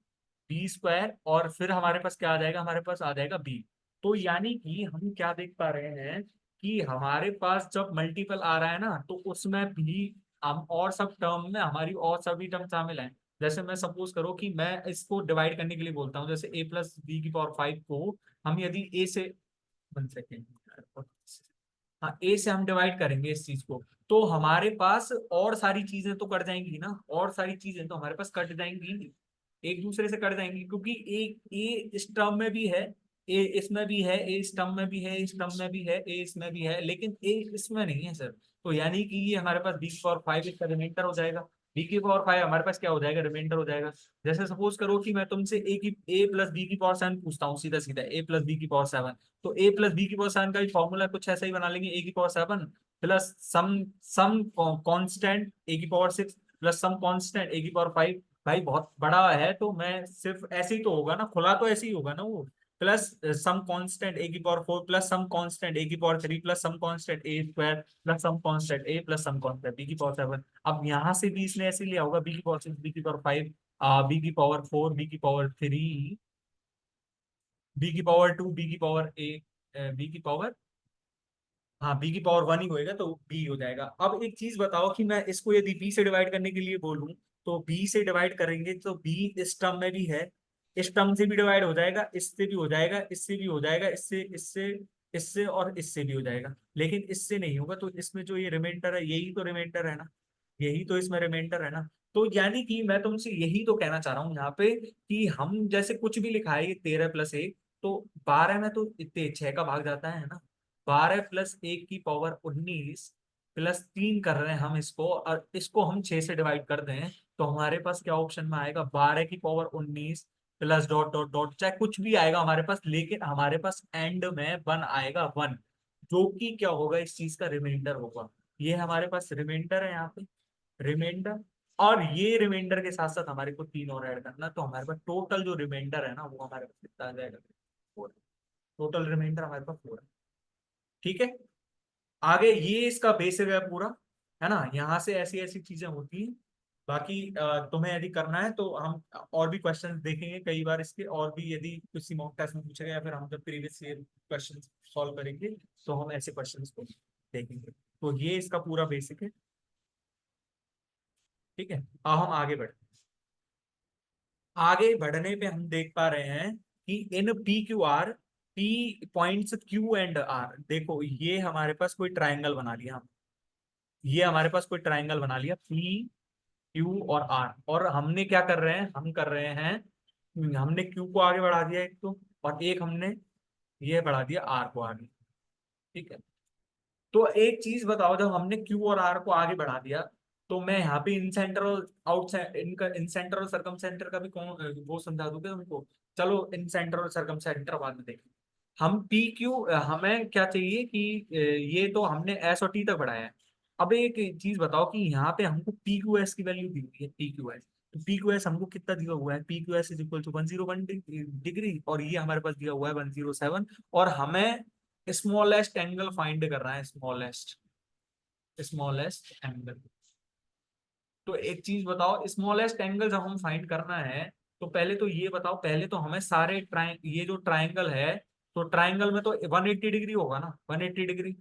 b², और फिर हमारे पास क्या आ जाएगा? हमारे पास आ जाएगा बी। तो यानी कि हम क्या देख पा रहे हैं कि हमारे पास जब मल्टीपल आ रहा है ना, तो उसमें भी हम और सब टर्म में हमारी और सभी टर्म शामिल हैं। जैसे मैं सपोज करो कि मैं इसको डिवाइड करने के लिए बोलता हूँ, जैसे ए प्लस बी की पावर 5 को हम यदि ए से, 1 सेकेंड, हाँ ए से हम डिवाइड करेंगे इस चीज को, तो हमारे पास और सारी चीजें तो कट जाएंगी ना, और सारी चीजें तो हमारे पास कट जाएंगी, एक दूसरे से कट जाएंगी, क्योंकि एक ए इस टर्म में भी है, ए इसमें भी है, ए इस टर्म में भी है, इस टर्म में भी है, ए इसमें भी है, लेकिन ए इसमें नहीं है सर। तो यानी कि ये हमारे पास बी की पावर 5 इसका रिमाइंडर हो जाएगा, बी की पावर 5 हमारे पास क्या हो जाएगा? रिमाइंडर हो जाएगा। जैसे सपोज करो कि मैं तुमसे ए प्लस बी की पावर 7 पूछता हूँ, सीधा सीधा ए प्लस बी की पावर 7, तो ए प्लस बी की पावर 7 का भी फॉर्मूला कुछ ऐसा ही बना लेंगे, ए की power 7 plus some some constant A की power 6 plus some constant A की पावर 5। भाई बहुत बड़ा है, तो मैं सिर्फ ऐसे ही तो होगा ना, खुला तो ऐसे ही होगा ना वो, प्लस सम कांस्टेंट ए की power 4 plus some constant A की power 3 plus some constant a² plus some constant A plus some constant B की पावर 7। अब यहाँ से भी इसने ऐसे लिया होगा, बी की पावर 6, बी की पावर 5, बी की पावर 4, बी की पावर 3, बी की पावर 2, बी की पावर बी की पावर, हाँ बी की पावर 1 ही होएगा, तो बी हो जाएगा। अब एक चीज बताओ कि मैं इसको यदि बी से डिवाइड करने के लिए बोलूं, तो बी से डिवाइड करेंगे तो बी इस टर्म में भी है, इस टर्म से भी डिवाइड हो जाएगा, इससे भी हो जाएगा, इससे भी हो जाएगा, इससे इससे इससे और इससे भी हो जाएगा, लेकिन इससे नहीं होगा। तो इसमें जो ये रिमाइंडर है, यही तो रिमाइंडर है ना, यही तो इसमें रिमाइंडर है ना। तो यानी कि मैं तुमसे यही तो कहना चाह रहा हूँ यहाँ पे कि हम जैसे कुछ भी लिखा है, ये 13+1, तो 12 में तो इतने 6 का भाग जाता है ना, 12+1 की पावर 19 प्लस 3 कर रहे हैं हम इसको, और इसको हम 6 से डिवाइड कर दें, तो हमारे पास क्या ऑप्शन में आएगा? 12 की power 19 plus dot dot dot, चाहे कुछ भी आएगा हमारे पास, लेकिन हमारे पास एंड में 1 आएगा, 1, जो कि क्या होगा? इस चीज का रिमाइंडर होगा। ये हमारे पास रिमाइंडर है यहाँ पे, रिमाइंडर, और ये रिमाइंडर के साथ साथ हमारे को 3 और ऐड करना, तो हमारे पास टोटल जो रिमाइंडर है ना, वो हमारे पास कितना आ जाएगा? 4। टोटल रिमाइंडर हमारे पास 4 है। ठीक है, आगे ये इसका बेसिक है पूरा, है ना। यहाँ से ऐसी ऐसी चीजें होती हैं। बाकी तुम्हें यदि करना है तो हम और भी क्वेश्चंस देखेंगे कई बार इसके, और भी यदि किसी मॉक टेस्ट में पूछेगा, या फिर हम जब प्रीवियस ईयर क्वेश्चन सॉल्व करेंगे, तो हम ऐसे क्वेश्चंस को देखेंगे। तो ये इसका पूरा बेसिक है। ठीक है, अब हम आगे बढ़े। आगे बढ़ने पे हम देख पा रहे हैं कि in P Q R, P points Q and R, देखो ये हमारे पास कोई ट्राइंगल बना लिया हम, ये हमारे पास कोई ट्राइंगल बना लिया पी क्यू और आर, और हमने क्या कर रहे हैं? हम कर रहे हैं, हमने क्यू को आगे बढ़ा दिया एक तो, और एक हमने ये बढ़ा दिया आर को आगे। ठीक है, तो एक चीज बताओ, जब हमने क्यू और आर को आगे बढ़ा दिया, तो मैं यहाँ पे इन सेंटर और आउट इनका इन सेंटर और सरकम सेंटर का भी कौन वो समझा दूंगा तुमको। चलो इन सेंटर और सरकम सेंटर बाद में देखें। हम पी क्यू, हमें क्या चाहिए कि ये तो हमने एस और टी तक बढ़ाया है। अब एक चीज बताओ कि यहाँ पे हमको पी क्यू एस की वैल्यू दी हुई है, पी क्यू एस। तो पी क्यू एस हमको कितना दिया हुआ है, P Q S is equal to 101 degree, और ये हमारे पास दिया हुआ है 107। और हमें स्मॉलेस्ट एंगल फाइंड करना है, स्मॉलेस्ट एंगल। तो एक चीज बताओ, स्मॉलेस्ट एंगल जब हम फाइंड करना है, तो पहले तो ये बताओ, पहले तो हमें सारे ये जो ट्राइंगल है, तो ट्राइंगल में तो 180 डिग्री होगा ना, 180 डिग्री।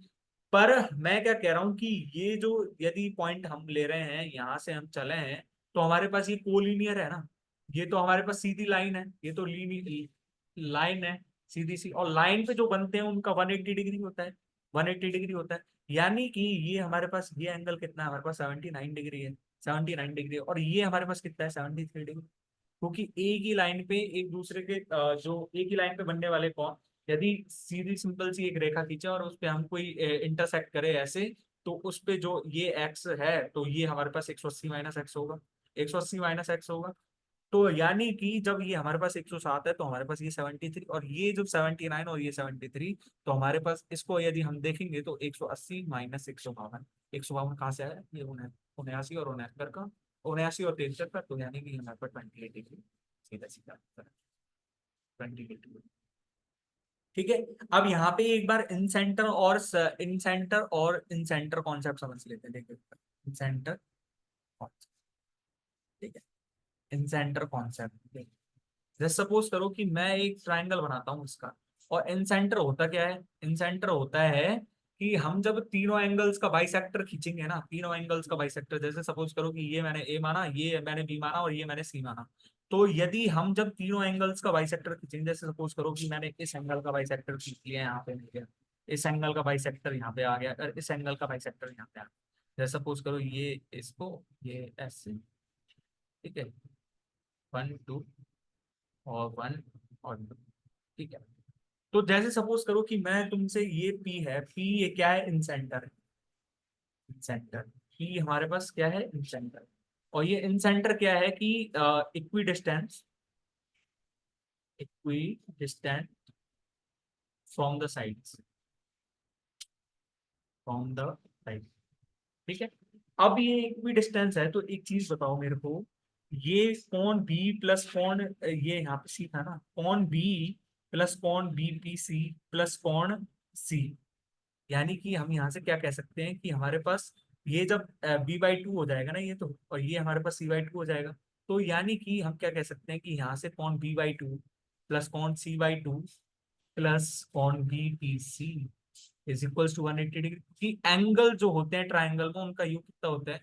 पर मैं क्या कह रहा हूं कि ये जो, यदि पॉइंट हम ले रहे हैं, यहां से हम चले हैं, तो हमारे पास ये कोलिनियर है ना, ये तो हमारे पास सीधी लाइन है, ये तो लाइन है, सीधी सी। और लाइन पे जो बनते हैं उनका 180 डिग्री होता है, 180 डिग्री होता है। यानी कि ये हमारे पास ये एंगल कितना है, हमारे पास 79 डिग्री है, 79 डिग्री। और ये हमारे पास कितना है, 73 डिग्री। क्योंकि एक ही लाइन पे एक दूसरे के जो एक ही लाइन पे बनने वाले कौन, यदि सीधी सिंपल सी एक रेखा खींचे और उस पे हम कोई इंटरसेक्ट करे ऐसे, तो उस पे जो ये एक्स है, तो ये हमारे पास 180 माइनस एक्स होगा, 180 माइनस एक्स होगा। तो यानी कि जब ये हमारे पास 107 है, तो हमारे पास ये 73, और ये जो 79 और ये 73, तो हमारे पास इसको यदि हम देखेंगे तो 180 माइनस 152, 152 कहाँ से आया, ये 79 और 69 का, 79 और 73 का, तो यानी कि हमारे पास 28 डिग्री, सीधा सीधा 28 डिग्री। ठीक है। अब यहाँ पे एक बार इन सेंटर कॉन्सेप्ट समझ लेते हैं, देखिए इन सेंटर, ठीक है, इन सेंटर कॉन्सेप्ट। जैसे सपोज करो कि मैं एक ट्रायंगल बनाता हूँ इसका, और इन सेंटर होता क्या है, इन सेंटर होता है कि हम जब तीनों एंगल्स का बाइसेक्टर खींचेंगे ना, तीनों एंगल्स का बाइसेक्टर, जैसे सपोज करो कि ये मैंने ए माना, ये मैंने बी माना, और ये मैंने सी माना। तो यदि हम जब तीनों एंगल्स का बाइसेक्टर खींचेंगे, जैसे सपोज करो कि मैंने इस एंगल का बाइसेक्टर खींच लिया, यहाँ पे मिल गया, इस एंगल का बाइसेक्टर यहाँ पे आ गया, और इस एंगल का बाइसेक्टर यहाँ पे आ गया। जैसे सपोज करो ये इसको, ये ऐसे, ठीक है, 1 2 और 1 और 2, ठीक है। तो जैसे सपोज करो कि मैं तुमसे, ये पी है, पी ये क्या है, इन सेंटर है, इन सेंटर। पी हमारे पास क्या है, इन सेंटर। और ये इन सेंटर क्या है कि equi distance, equi distance from the sides, from the side, ठीक है। अब ये इक्वी डिस्टेंस है, तो एक चीज बताओ मेरे को, ये कौन बी प्लस कौन, ये यहाँ पे सी था ना, कौन बी प्लस कौन बी पी सी प्लस कौन सी। यानी कि हम यहाँ से क्या कह सकते हैं कि हमारे पास ये जब b/2 हो जाएगा ना, ये तो, और ये हमारे पास c/2 हो जाएगा। तो यानी कि हम क्या कह सकते हैं कि यहाँ से कौन b/2 प्लस कौन c/2 प्लस कौन B P C is equals to 180 degree. कि एंगल जो होते हैं ट्राइंगल में, उनका योग कितना होता है,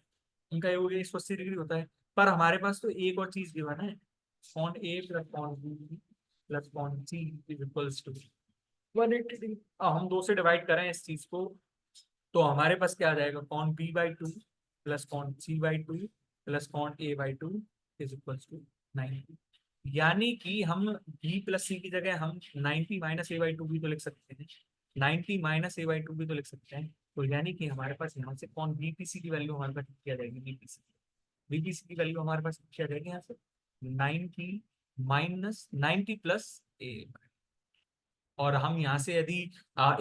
उनका योग 180 डिग्री होता है। पर हमारे पास तो एक और चीज गिवन है, कौन ए प्लस कौन बी प्लस कौन सी इज इक्वल्स टू 180 डिग्री। हम दो से डिवाइड करें इस चीज को, तो हमारे पास क्या आ जाएगा, कॉन b/2 प्लस कॉन c/2 प्लस कॉन a/2 इज इक्वल्स टू 90। यानी कि हम b प्लस c की जगह हम 90 माइनस a/2 भी तो लिख सकते हैं, 90 माइनस a/2 भी तो लिख सकते हैं। तो यानी कि हमारे पास यहाँ से कौन bpc की वैल्यू हमारे पास किया जाएगी, बीपीसी की वैल्यू हमारे पास किया जाएगी यहाँ से 90 माइनस 90 प्लस a। और हम यहाँ से यदि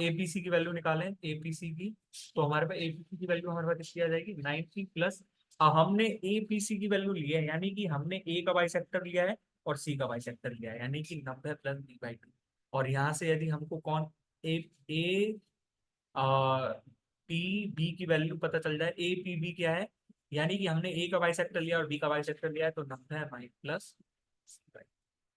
एपीसी की वैल्यू निकालें, एपीसी की, तो हमारे पास एपीसी की वैल्यू हमारे पास कितनी आ जाएगी, 90 प्लस, हमने एपीसी की वैल्यू ली है, यानी कि हमने ए का बाइसेक्टर लिया है और सी का बाइसेक्टर लिया है, यानी कि 90 प्लस b/2। और यहाँ से यदि हमको कौन ए पी बी की वैल्यू पता चल जाए, ए पी बी क्या है, यानी कि हमने ए का बाइसेक्टर लिया और बी का बाइसेक्टर लिया है, तो 90 माइनस प्लस।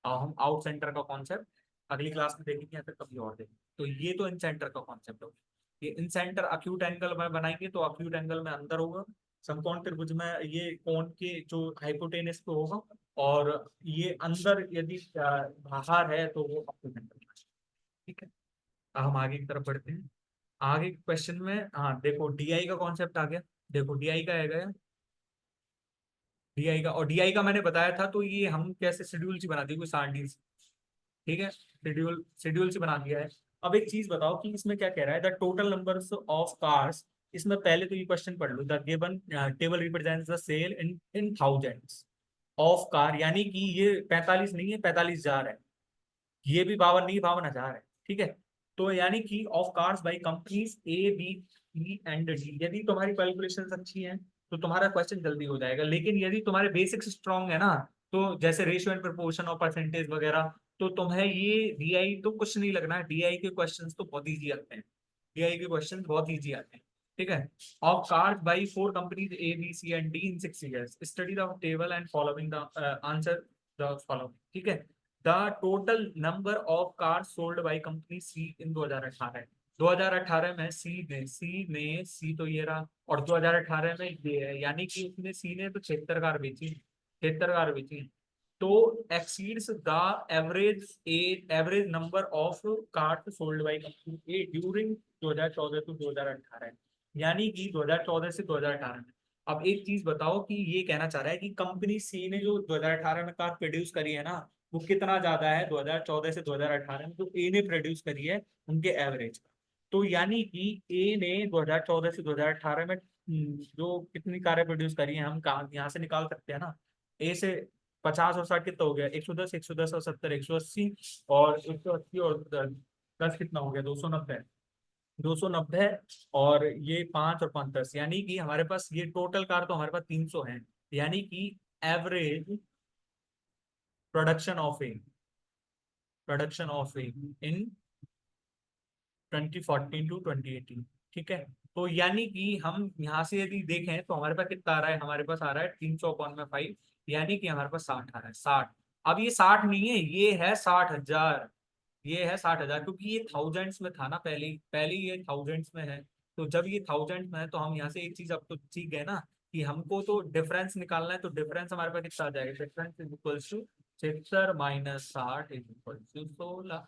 हम आउट सेंटर का कॉन्सेप्ट अगली क्लास में देखेंगे या फिर कभी और देखेंगे। तो ये तो इन सेंटर का कॉन्सेप्ट हो गया। ये इन सेंटर अक्यूट एंगल में बनाएंगे, तो अक्यूट एंगल में अंदर होगा, समकोण त्रिभुज में ये कोण के जो हाइपोटेनस पे होगा, और ये अंदर यदि बाहर है तो वो अक्यूट एंगल। ठीक है, अब हम आगे की तरफ बढ़ते हैं। आगे क्वेश्चन में, हाँ देखो डीआई का कॉन्सेप्ट आ गया। देखो डीआई का है गया, डीआई का, और डीआई का मैंने बताया था, तो ये हम कैसे शेड्यूल से बना दी कोई सारणी से, ठीक है, शेड्यूल शेड्यूल से बना दिया है। अब एक चीज बताओ कि इसमें क्या कह रहा है, the total numbers of cars. इसमें पहले तो ये क्वेश्चन पढ़ लो, the given table represents the sale in in thousands of car, यानी कि ये 45 नहीं है, 45 हजार है, ये भी 52 नहीं, 52 हजार है, ठीक है। तो यानी कि of cars by companies A B C and D, यदि तुम्हारी कैलकुलेशन अच्छी है तो तुम्हारा क्वेश्चन जल्दी हो जाएगा। लेकिन यदि तुम्हारे बेसिक्स स्ट्रांग है ना, तो जैसे रेशियो एंड प्रोपोर्शन और परसेंटेज वगैरह, तो तुम्हें ये डीआई तो कुछ नहीं लगना है। डीआई के क्वेश्चंस तो बहुत इजी आते हैं, डीआई के क्वेश्चन बहुत इजी आते हैं। ठीक है। Of card by four companies A B C and D in 6 years, study the table and following the answer the following. ठीक है। The total number of car sold by company C in 2018, 2018 में सी तो ये रहा, और 2018 में ये है, यानी कि उसने सी ने तो 76 कार बेची, 76 कार बेची। तो exceeds the average number of cars sold by company A during 2014 to 2018, यानी कि 2014 से 2018 में। अब एक चीज बताओ कि ये कहना चाह रहा है कि कंपनी सी ने जो 2018 में कार प्रोड्यूस करी है ना, वो कितना ज्यादा है 2014 से 2018 में जो ए ने प्रोड्यूस करी है उनके एवरेज का। तो यानी कि ए ने 2014 से 2018 में जो कितनी कारें प्रोड्यूस करी हैं, हम कहाँ यहाँ से निकाल सकते हैं ना। ए से 50 और 60 कितना हो गया, 110, 110 और 70, 180, और 180 और 10 कितना हो गया, 290, 290। और ये 5 और 5 10, यानी कि हमारे पास ये टोटल कार तो हमारे पास 300 है। यानी कि average production of A in 2014 to 2018। ठीक है। तो यानी कि हम यहाँ से यदि देखें तो हमारे पास कितना आ रहा है, हमारे पास आ रहा है 300/5, यानी कि हमारे पास 60 आ रहा है, 60। अब ये 60 नहीं है, ये है 60,000, ये है 60,000, क्योंकि ये थाउजेंड्स में था ना, पहले पहले ये थाउजेंड्स में है। तो जब ये थाउजेंड्स में है तो हम यहाँ से एक चीज अब तो सीख गए ना, कि हमको तो डिफरेंस निकालना है। तो डिफरेंस हमारे पास कितना आ जाएगा, difference is equal to 76 - 60 is equal to 16।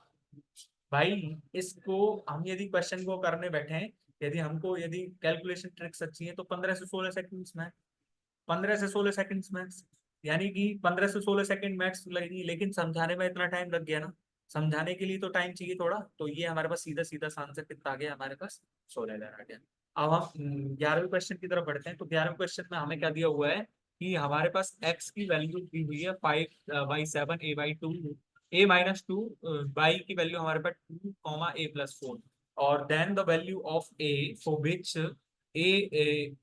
भाई इसको हम यदि क्वेश्चन को करने बैठे, यदि हमको यदि कैलकुलेशन ट्रिक्स अच्छी है तो 15 से 16 सेकंड्स में, 15 से 16 सेकंड्स में, यानी कि 15 से 16 सेकंड मैक्स लगेगी। लेकिन समझाने में इतना टाइम लग गया ना, समझाने के लिए तो टाइम चाहिए थोड़ा। तो ये हमारे पास सीधा सीधा आंसर कितना आ गया, हमारे पास 16,000 आ गया। अब हम 11वें क्वेश्चन की तरफ बढ़ते हैं। तो 11वें क्वेश्चन में हमें क्या दिया हुआ है कि हमारे पास x की वैल्यू दी हुई है 5/7 a/2, a-2, y की वैल्यू हमारे पास 2, a+4, और then the value of a for which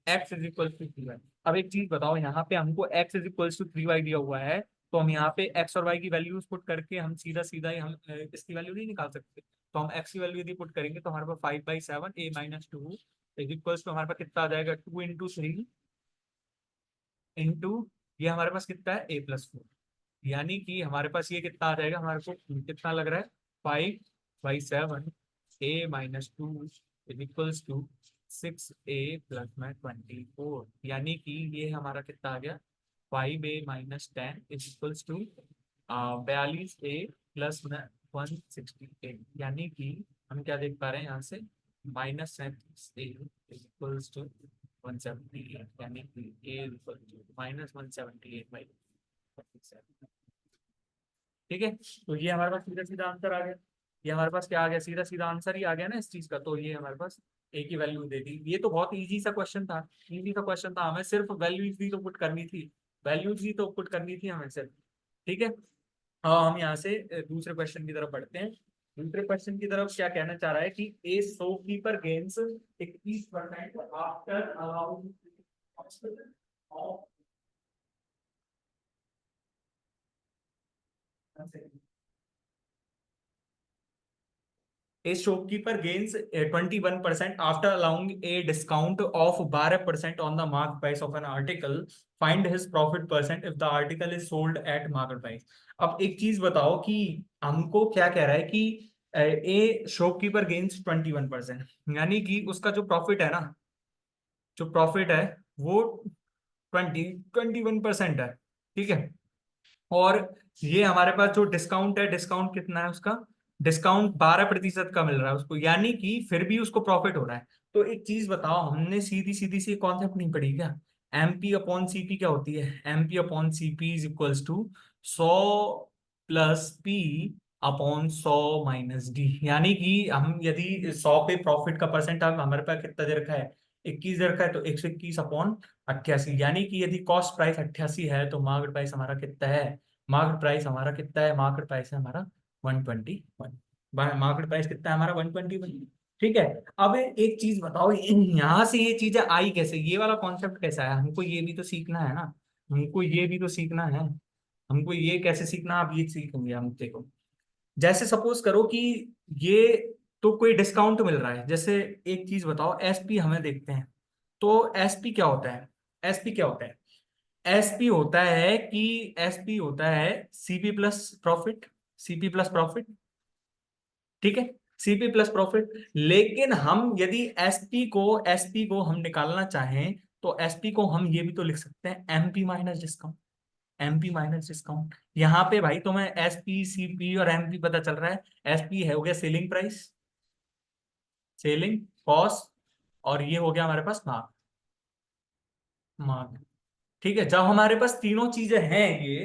x is equal to 3y। अब एक चीज बताओ, यहाँ पे हमको x is equal to 3y दिया हुआ है, तो हम यहाँ पे x और y की वैल्यूज पुट करके हम सीधा सीधा ही हम इसकी वैल्यू नहीं निकाल सकते। तो हम x की वैल्यू यदि पुट करेंगे तो हमारे पास 5/7 a-2 इज इक्वल टू हमारे पास कितना आ जाएगा, 2 × 3 इंटू, ये हमारे पास कितना है a+4, यानी कि हमारे पास ये कितना आ जाएगा, हमारे को कितना लग रहा है 5/7 a-2 is equals to 6a+24, यानी कि ये हमारा कितना आ गया 5a-10 is equals to 42a+168, यानी कि हम क्या देख पा रहे हैं यहाँ से -37a इज इक्वल्स टू 178, यानी कि a इक्वल टू -178/47। ठीक है। तो ये हमारे पास सीधा सीधा आंसर आ गया। ये हमारे पास क्या आ गया, सीधा सीधा आंसर ही आ गया ना इस चीज का। तो ये हमारे पास ए की वैल्यू दे दी। ये तो बहुत इजी सा क्वेश्चन था, इजी सा क्वेश्चन था, हमें सिर्फ वैल्यूज भी तो पुट करनी थी, वैल्यूज ही तो पुट करनी थी हमें सिर्फ। ठीक है। हम यहाँ से दूसरे क्वेश्चन की तरफ बढ़ते हैं। दूसरे क्वेश्चन की तरफ क्या कहना चाह रहा है कि a shopkeeper gains 21% after allowing A shopkeeper gains 21% after allowing a discount of 12% on the market price of an article. Find his profit percent if the article is sold at market price. अब एक चीज बताओ कि हमको क्या कह रहा है कि ए शॉपकीपर गेन्स 21%, यानी कि उसका जो प्रॉफिट है ना, जो प्रॉफिट है वो 21% है। ठीक है। और ये हमारे पास जो डिस्काउंट है, डिस्काउंट कितना है उसका, डिस्काउंट 12% का मिल रहा है उसको, यानी कि फिर भी उसको प्रॉफिट हो रहा है। तो एक चीज बताओ, हमने सीधी सीधी सी कॉन्सेप्ट नहीं पढ़ी क्या, MP/CP क्या होती है, MP/CP is equals to 100 + P/100 - D, यानी कि हम यदि 100 पे प्रॉफिट का परसेंट हमारे पास कितना दे रखा है, 21 दे रखा है, तो 121/88, यानी कि यदि कॉस्ट प्राइस 88 है तो मार्केट प्राइस हमारा कितना है, मार्केट प्राइस हमारा कितना है, मार्केट प्राइस है हमारा 121। मार्केट प्राइस कितना है हमारा 121। ठीक है। अब एक चीज बताओ, यहाँ से ये चीजें आई कैसे, ये वाला कॉन्सेप्ट कैसा है, हमको ये भी तो सीखना है ना, हमको ये भी तो सीखना है। हमको ये कैसे सीखना, आप ये सीखेंगे हम, देखो जैसे सपोज करो कि ये तो कोई डिस्काउंट मिल रहा है, जैसे एक चीज बताओ, एसपी हमें देखते हैं। तो एसपी क्या होता है, एसपी क्या होता है, एसपी होता है कि एसपी होता है CP plus profit, CP plus profit. ठीक है, सीपी प्लस प्रॉफिट। लेकिन हम यदि एसपी को हम निकालना चाहें, तो एसपी को हम ये भी तो लिख सकते हैं MP minus discount, MP minus discount. यहाँ पे भाई तुम्हें एसपी सीपी और एमपी पता चल रहा है। एसपी है हो गया सेलिंग प्राइस, सेलिंग कॉस्ट, और ये हो गया हमारे पास मार्क, मार्क। ठीक है, जब हमारे पास तीनों चीजें हैं ये,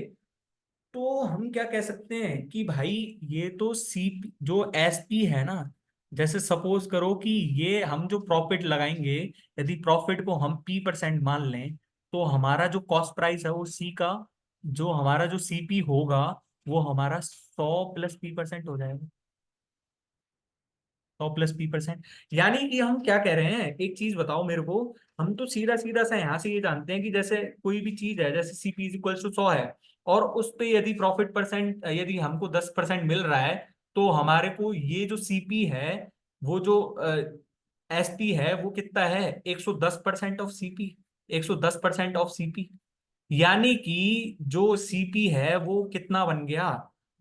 तो हम क्या कह सकते हैं कि भाई ये तो सी जो एसपी है ना, जैसे सपोज करो कि ये हम जो प्रॉफिट लगाएंगे, यदि प्रॉफिट को हम P% मान लें, तो हमारा जो कॉस्ट प्राइस है वो सी का, जो हमारा जो सीपी होगा वो हमारा 100 + P% हो जाएगा, 100 + P%। यानी कि हम क्या कह रहे हैं, एक चीज बताओ मेरे को, हम तो सीधा सीधा सा यहाँ से ये जानते हैं कि जैसे कोई भी चीज है, जैसे सीपी इज इक्वल टू 100 है, और उस पे यदि प्रॉफिट परसेंट, यदि हमको 10% मिल रहा है, तो हमारे को ये जो सीपी है, वो जो एसपी है वो कितना है, 110% ऑफ सीपी, 110% ऑफ सीपी। यानी कि जो सीपी है वो कितना बन गया,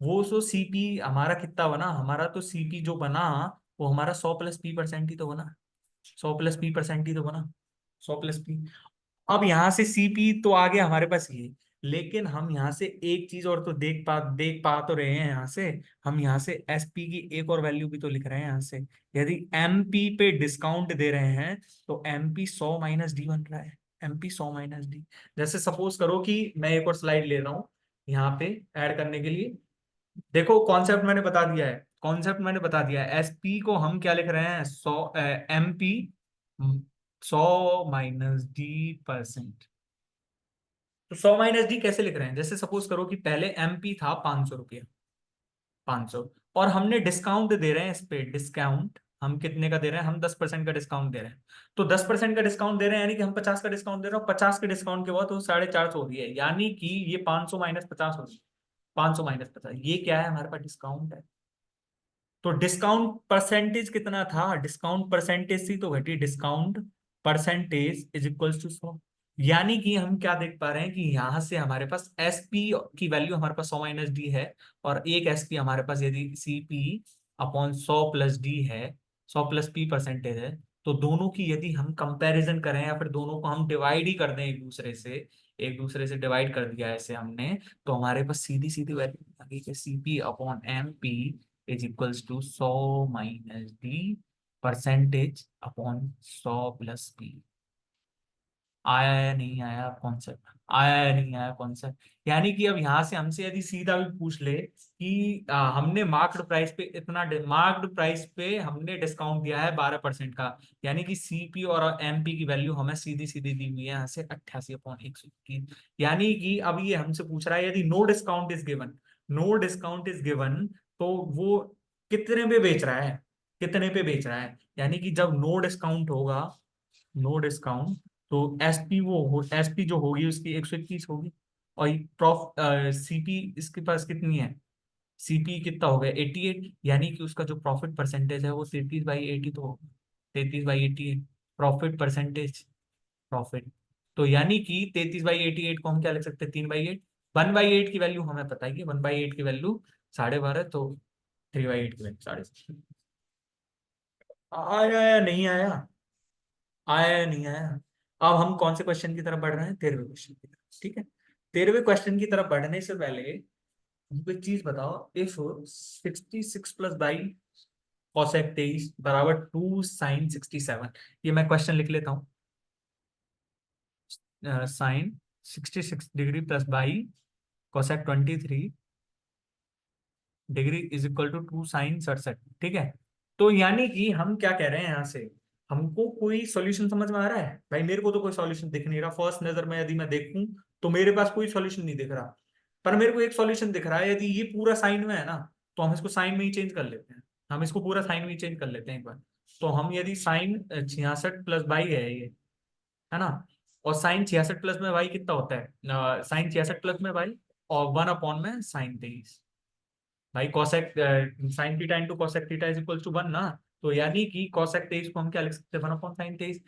वो जो सीपी हमारा कितना बना, हमारा तो सीपी जो बना वो हमारा 100 + P% ही तो बना, 100 + P% ही तो बना, 100 + P। अब यहाँ से सीपी तो आ गया हमारे पास ये, लेकिन हम यहाँ से एक चीज और तो देख पा तो रहे हैं यहाँ से, हम यहाँ से एसपी की एक और वैल्यू भी तो लिख रहे हैं यहाँ से। यदि एमपी पे डिस्काउंट दे रहे हैं, तो एमपी 100 - डी बन रहा है, एमपी 100 - डी। जैसे सपोज करो कि मैं एक और स्लाइड ले रहा हूँ यहाँ पे ऐड करने के लिए। देखो कॉन्सेप्ट मैंने बता दिया है, कॉन्सेप्ट मैंने बता दिया है, एसपी को हम क्या लिख रहे हैं, 100 एमपी 100 - डी%। तो 100 - डी कैसे लिख रहे हैं, जैसे सपोज करो कि पहले एमपी था 500 रुपया, 500, और हमने डिस्काउंट दे रहे हैं इस पे, डिस्काउंट हम कितने का दे रहे हैं, हम 10% का डिस्काउंट दे रहे हैं। तो 10% का डिस्काउंट दे रहे हैं, यानी कि हम 50 का डिस्काउंट दे रहे हैं, 50 के डिस्काउंट के बाद वो 450 हो रही है, यानी कि ये 500 - 50 हो रही है, 500 - 50, ये क्या है हमारे पास, डिस्काउंट है। तो डिस्काउंट परसेंटेज कितना था, डिस्काउंट परसेंटेज थी तो घटी, discount percentage is equal to 100। यानी कि हम क्या देख पा रहे हैं कि यहां से हमारे पास एसपी की वैल्यू हमारे पास 100 - डी है, और एक एसपी हमारे पास यदि सीपी अपॉन 100 + डी है, 100 + P% है, तो दोनों की यदि हम कंपैरिजन करें या फिर दोनों को हम डिवाइड ही कर दें एक दूसरे से, एक दूसरे से डिवाइड कर दिया ऐसे हमने, तो हमारे पास सीधी सीधी वैल्यू आ गई कि CP upon MP is equals to 100 - डी% अपॉन 100 + P। आया या नहीं आया कॉन्सेप्ट, आया या नहीं आया कॉन्सेप्ट। यानी कि अब यहां से हमसे यदि सीधा भी पूछ ले कि हमने मार्क्ड प्राइस पे इतना, मार्क्ड प्राइस पे हमने डिस्काउंट दिया है 12% का, यानी कि सीपी और एमपी की वैल्यू हमें सीधी सीधी दी हुई है यहाँ से 88/121। यानी कि अब ये हमसे पूछ रहा है यदि no discount is given, no discount is given, तो वो कितने पे बेच रहा है, कितने पे बेच रहा है। यानी कि जब नो डिस्काउंट होगा, नो डिस्काउंट, तो एसपी एसपी जो होगी उसकी 121 होगी, और प्रॉफ सीपी इसके पास कितनी है, सीपी कितना हो गया 88, यानी कि उसका जो प्रॉफिट परसेंटेज है वो 33/80 तो होगा, 33/80 प्रॉफिट परसेंटेज, प्रॉफिट। तो यानी कि 33/88 को हम क्या लिख सकते हैं, 3/8। 1/8 की वैल्यू हमें पता है कि 1/8 की वैल्यू 12.5, तो 3/8 की वैल्यू 12.5। आया या नहीं आया, आया या नहीं आया। अब हम कौन से क्वेश्चन की तरफ बढ़ रहे हैं, 13वें क्वेश्चन की तरफ। ठीक है, 13वें क्वेश्चन की तरफ बढ़ने से पहले हमको एक चीज बताओ, इफ 66 + कॉसेक 23 बराबर 2 sin 67, ये मैं क्वेश्चन लिख लेता हूँ, sine 66 degree plus by cosec 23 degree is equal to 2 sin 67। ठीक है, तो यानी कि हम क्या कह रहे हैं यहाँ से, हमको कोई सॉल्यूशन समझ में आ रहा है भाई, मेरे को तो कोई सॉल्यूशन दिख नहीं रहा, फर्स्ट नजर में यदि मैं देखूं तो मेरे पास कोई सॉल्यूशन नहीं दिख रहा। पर मेरे को एक सॉल्यूशन दिख रहा है, यदि ये पूरा साइन में है ना, तो हम इसको साइन में ही चेंज कर लेते हैं। हम इसको पूरा साइन भी चेंज कर लेते हैं एक बार। तो हम यदि साइन 66 + 22 है ये, है ना, और साइन 66 + 22 कितना होता है, साइन 66 + 22 और 1 में साइन 23। भाई cosec sine theta into cosec theta is equal to 1 ना। तो यानी कि कॉसेक 23 को हम क्या लिख सकते हैं, 1/sin23।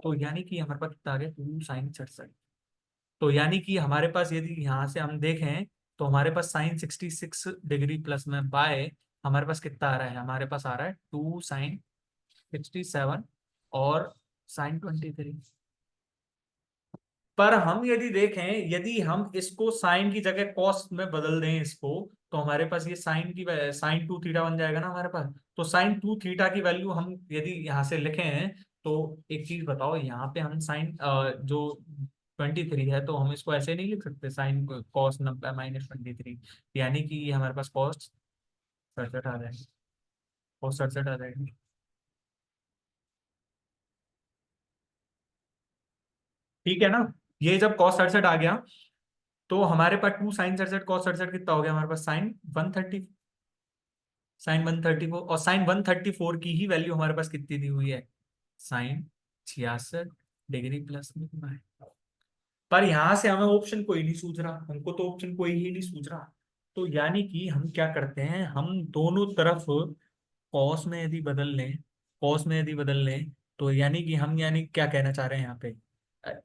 तो यानी कि हमारे पास कितना आ गया, 2sin66। तो यानी कि हमारे पास यदि यहाँ से हम देखें तो हमारे पास sin 66 डिग्री प्लस में बाय हमारे पास कितना आ रहा है, हमारे पास आ रहा है 2sin 67 और sin 23। पर हम यदि देखें, यदि हम इसको साइन की जगह कॉस में बदल दें इसको, तो हमारे पास ये साइन की sin 2 थीटा बन जाएगा ना हमारे पास। तो sin 2 थीटा की वैल्यू हम यदि यहाँ से लिखे हैं, तो एक चीज बताओ, यहाँ पे हम साइन जो 23 है, तो हम इसको ऐसे नहीं लिख सकते साइन कॉस 90 - 23। यानी कि ये हमारे पास कॉस 67 आ जाएगी, कॉस 67 आ जाएगी। ठीक है ना। ये जब कॉस 67 आ गया, तो हमारे पास 2sin 67 cos 67 कितना हो गया हमारे पास, साइन 134 और साइन 134 की ही वैल्यू हमारे पास कितनी दी हुई है, sin 66 डिग्री प्लस में बाय। पर यहां से हमें ऑप्शन कोई नहीं सूझ रहा, हमको तो ऑप्शन कोई ही नहीं सूझ रहा। तो यानी कि हम क्या करते हैं, हम दोनों तरफ कॉस में यदि बदल लें, कॉस में यदि बदल लें, तो यानी कि हम यानी क्या कहना चाह रहे हैं यहाँ पे,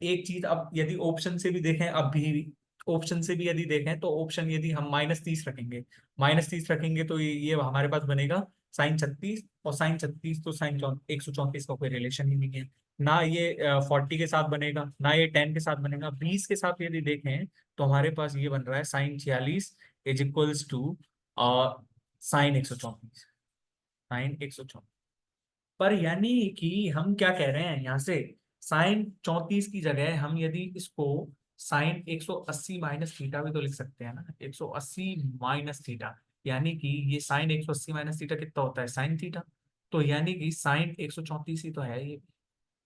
एक चीज अब यदि ऑप्शन से भी देखें, अब भी ऑप्शन से भी यदि देखें, तो ऑप्शन यदि हम -30 रखेंगे, -30 रखेंगे, तो ये हमारे पास बनेगा sin 36, और sin 36 तो sin 134 का कोई रिलेशन ही नहीं है। ना ये 40 के साथ बनेगा, ना ये 10 के साथ बनेगा, 20 के साथ यदि देखें, तो हमारे पास ये बन रहा है sin 46 is equals to sin 134। पर यानी कि हम क्या कह रहे हैं यहाँ से, sin 34 की जगह हम यदि इसको sin 180 - थीटा भी तो लिख सकते हैं ना, 180 - थीटा। यानी कि ये sin 180 - थीटा कितना होता है, sin 3। तो यानी कि sin 134 ही तो है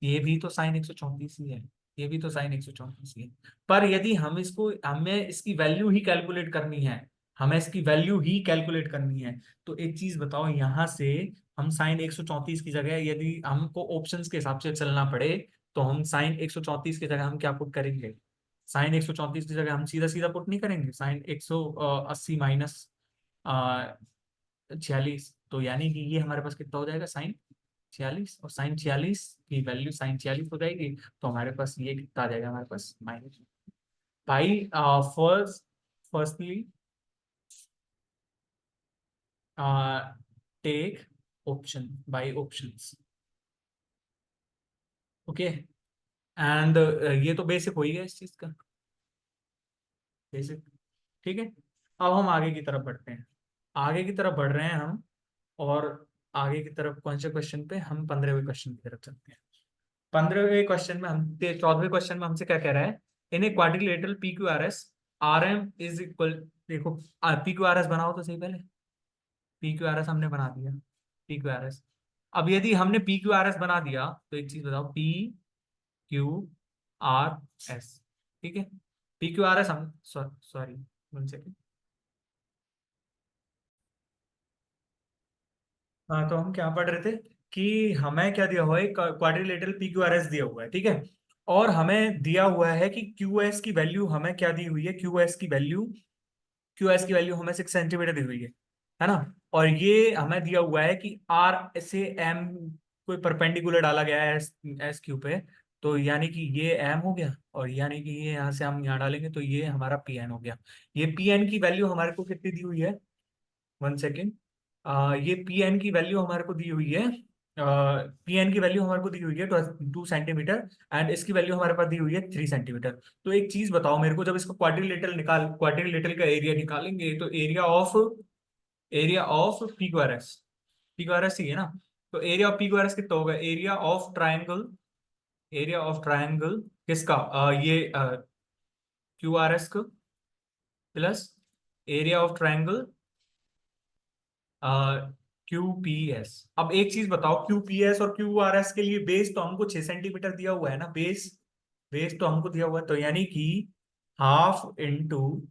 ये भी तो sin 134 ही है, ये भी तो sin 134 ही है। पर यदि हम इसको, हमें इसकी वैल्यू ही कैलकुलेट करनी है, हमें इसकी वैल्यू ही कैलकुलेट करनी है, तो एक चीज बताओ, यहाँ से हम sin 134 की जगह यदि हमको ऑप्शंस के हिसाब से चलना पड़े, तो हम sin 134 की जगह हम क्या पुट करेंगे, sin 134 की जगह हम सीधा सीधा पुट नहीं करेंगे, sin 180 - 46। तो यानी कि ये हमारे पास कितना हो जाएगा, sin 46, और sin 46 की वैल्यू sin 46 हो जाएगी। तो हमारे पास ये कितना आ जाएगा, हमारे पास माइनस। भाई firstly take option by options, okay. And ये तो बेसिक हो ही गया इस चीज का, बेसिक। ठीक है। अब हम आगे की तरफ बढ़ते हैं, आगे की तरफ बढ़ रहे हैं हम। और आगे की तरफ कौन से क्वेश्चन पे, हम 15वें क्वेश्चन की तरफ चलते हैं। 15वें क्वेश्चन में हम 14वें क्वेश्चन में हमसे क्या कह रहा है, in a quadrilateral P Q R S R M is equal, देखो पी क्यू आर एस बनाओ तो सही पहले। पी क्यू आर एस हमने बना दिया, पी क्यू आर एस। अब यदि हमने पी क्यू आर एस बना दिया, तो एक चीज बताओ, पी क्यू आर एस, ठीक है। पी क्यू आर एस हम, सॉरी 1 सेकेंड। हाँ, तो हम क्या पढ़ रहे थे कि हमें क्या दिया हुआ है, quadrilateral P Q R S दिया हुआ है, ठीक है। और हमें दिया हुआ है कि क्यू एस की वैल्यू हमें क्या दी हुई है, क्यू एस की वैल्यू हमें 6 सेंटीमीटर दी हुई है ना। और ये हमें दिया हुआ है कि आर से एम कोई परपेंडिकुलर डाला गया है एस एस क्यू पे। तो यानी कि ये एम हो गया, और यानी कि ये यहाँ से हम यहाँ डालेंगे, तो ये हमारा पी एन हो गया। ये पी एन की वैल्यू हमारे को कितनी दी हुई है, 1 सेकेंड। ये पी एन की वैल्यू हमारे को दी हुई है, पी एन की वैल्यू हमारे को दी हुई है 2 सेंटीमीटर, एंड इसकी वैल्यू हमारे पास दी हुई है 3 सेंटीमीटर। तो एक चीज बताओ मेरे को, जब इसको क्वाड्रिलेटरल का एरिया निकालेंगे, तो area of P Q R S, P Q R S ही है ना। तो area of P Q R S कितना होगा, एरिया ऑफ ट्रायंगल किसका, ये क्यू आर एस का, plus area of triangle Q P S. अब एक चीज बताओ, क्यू पी एस और क्यू आर एस के लिए बेस तो हमको 6 सेंटीमीटर दिया हुआ है ना, बेस बेस तो हमको दिया हुआ है, तो यानी कि हाफ इंटू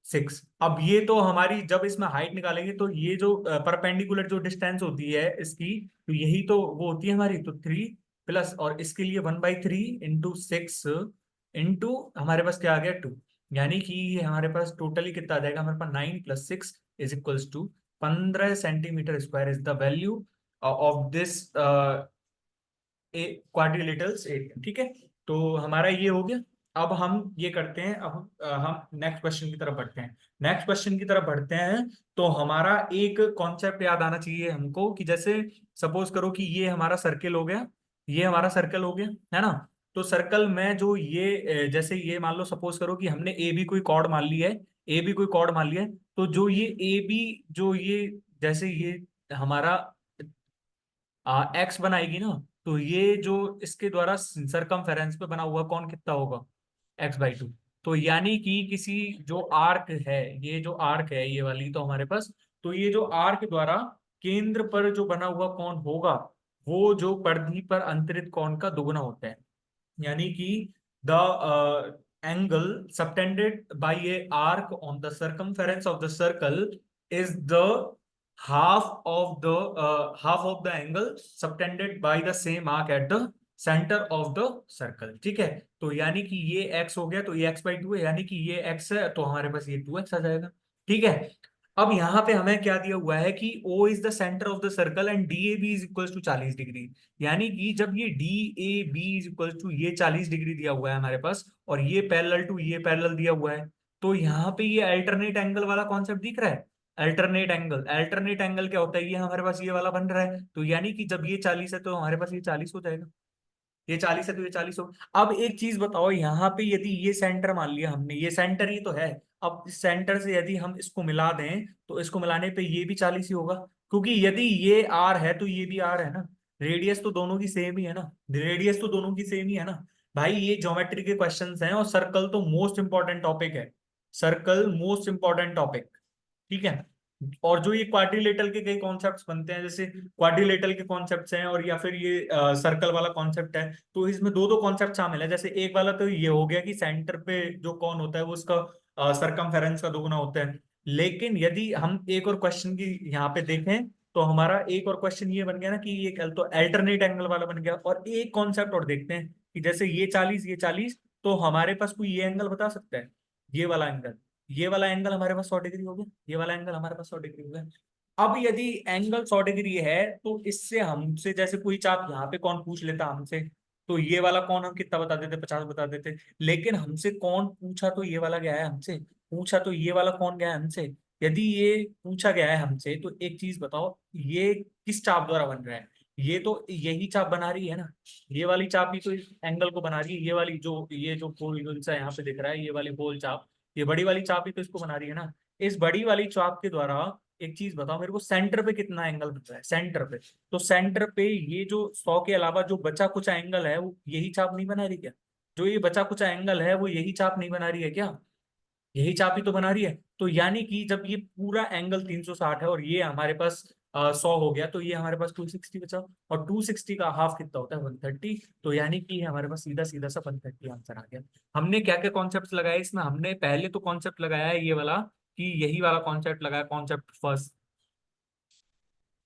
6। अब ये तो हमारी जब इसमें हाइट निकालेंगे तो ये जो परपेंडिकुलर जो डिस्टेंस होती है इसकी, तो यही तो वो होती है हमारी, तो 3 प्लस, और इसके लिए 1/3 इंटू 6 इंटू हमारे पास क्या आ गया 2। यानी कि ये हमारे पास टोटली कितना आ जाएगा, हमारे पास 9 + 6 is equals to 15 centimetre square is the value of this quadrilaterals area. ठीक है, तो हमारा ये हो गया। अब हम ये करते हैं, अब हम नेक्स्ट क्वेश्चन की तरफ बढ़ते हैं। नेक्स्ट क्वेश्चन की तरफ बढ़ते हैं तो हमारा एक कॉन्सेप्ट याद आना चाहिए हमको, कि जैसे सपोज करो कि ये हमारा सर्किल हो गया, ये हमारा सर्कल हो गया, है ना। तो सर्कल में जो ये जैसे ये मान लो सपोज करो कि हमने ए बी कोई कॉर्ड मान ली है, ए बी कोई कॉर्ड मान लिया है, तो जो ये ए बी, जो ये जैसे ये हमारा एक्स बनाएगी ना, तो ये जो इसके द्वारा सरकमफेरेंस पे बना हुआ कौन कितना होगा, x/2। तो यानी कि किसी जो आर्क है, ये जो आर्क है ये वाली, तो हमारे पास, तो ये जो आर्क द्वारा केंद्र पर जो बना हुआ कौन होगा, वो जो परिधि पर अंतरित कोण का दुगुना होता है। यानी कि the angle subtended bye A arc on the circumference of the circle is the half of the angle subtended by the same arc at the center of the circle। ठीक है, तो यानी कि ये x हो गया, तो ये x/2 है, यानी कि ये x है, तो हमारे पास ये 2x आ जाएगा। ठीक है, अब यहाँ पे हमें क्या दिया हुआ है कि O is the centre of the circle and DAB is equal to 40 degree. यानी कि जब ये DAB इज इक्वल टू ये 40 डिग्री दिया हुआ है हमारे पास, और ये पैरेलल टू ये पैरेलल दिया हुआ है, तो यहाँ पे ये अल्टरनेट एंगल वाला कॉन्सेप्ट दिख रहा है। अल्टरनेट एंगल क्या होता है, ये हमारे पास ये वाला बन रहा है, तो यानी कि जब ये 40 है तो हमारे पास ये 40 हो जाएगा, ये 40 है तो ये 40 हो। अब एक चीज बताओ, यहाँ पे यदि ये सेंटर मान लिया हमने, ये सेंटर ही तो है, अब इस सेंटर से यदि हम इसको मिला दें तो इसको मिलाने पे ये भी 40 ही होगा, क्योंकि यदि ये आर है तो ये भी आर है ना, रेडियस तो दोनों की सेम ही है ना, रेडियस तो दोनों की सेम ही है ना। भाई ये ज्योमेट्री के क्वेश्चंस हैं, और सर्कल तो मोस्ट इंपॉर्टेंट टॉपिक है, सर्कल मोस्ट इंपॉर्टेंट टॉपिक। ठीक है, और जो ये क्वाड्रिलेटरल के कई कॉन्सेप्ट्स बनते हैं, जैसे क्वाड्रिलेटरल के कॉन्सेप्ट्स हैं, और या फिर ये सर्कल वाला कॉन्सेप्ट है, तो इसमें दो दो कॉन्सेप्ट शामिल है। जैसे एक वाला तो ये हो गया कि सेंटर पे जो कौन होता है वो उसका सरकमफेरेंस का दोगुना होता है। लेकिन यदि हम एक और क्वेश्चन की यहाँ पे देखें, तो हमारा एक और क्वेश्चन ये बन गया ना कि ये तो अल्टरनेट एंगल वाला बन गया। और एक कॉन्सेप्ट और देखते हैं कि जैसे ये 40 तो हमारे पास कोई ये एंगल बता सकता है, ये वाला एंगल, ये वाला एंगल हमारे पास 100 डिग्री हो गया, ये वाला एंगल हमारे पास 100 डिग्री हो गया। अब यदि एंगल 100 डिग्री है, तो इससे हमसे जैसे कोई चाप यहाँ पे कौन पूछ लेता हमसे, तो ये वाला कौन हम कितना बता देते, 50 बता देते। लेकिन हमसे कौन पूछा, तो ये वाला गया है हमसे, पूछा तो ये वाला कौन गया है हमसे। यदि ये पूछा गया है हमसे, तो एक चीज बताओ, ये किस चाप द्वारा बन रहा है, ये तो यही चाप बना रही है ना, ये वाली चाप ही तो इस एंगल को बना रही है, ये वाली जो ये जो गोल सा यहाँ पे दिख रहा है, ये वाली गोल चाप, ये बड़ी वाली चाप ही तो इसको बना रही है ना। इस बड़ी वाली चाप के द्वारा एक चीज बताओ मेरे को, सेंटर पे कितना एंगल बन रहा है सेंटर पे, तो सेंटर पे ये जो 100 के अलावा जो बचा कुछ एंगल है वो यही चाप नहीं बना रही क्या, जो ये बचा कुछ एंगल है वो यही चाप नहीं बना रही है क्या, यही चाप ही तो बना रही है। तो यानी कि जब ये पूरा एंगल 360 है और ये हमारे पास 100 हो गया, तो ये हमारे पास 260 बचा, और 260 का हाफ कितना होता है 130। तो यानी कि ये हमारे पास सीधा सीधा सा 130 आंसर आ गया। हमने क्या क्या कॉन्सेप्ट लगाए इसमें, हमने पहले तो कॉन्सेप्ट लगाया है ये वाला, कि यही वाला कॉन्सेप्ट लगाया, कॉन्सेप्ट फर्स्ट।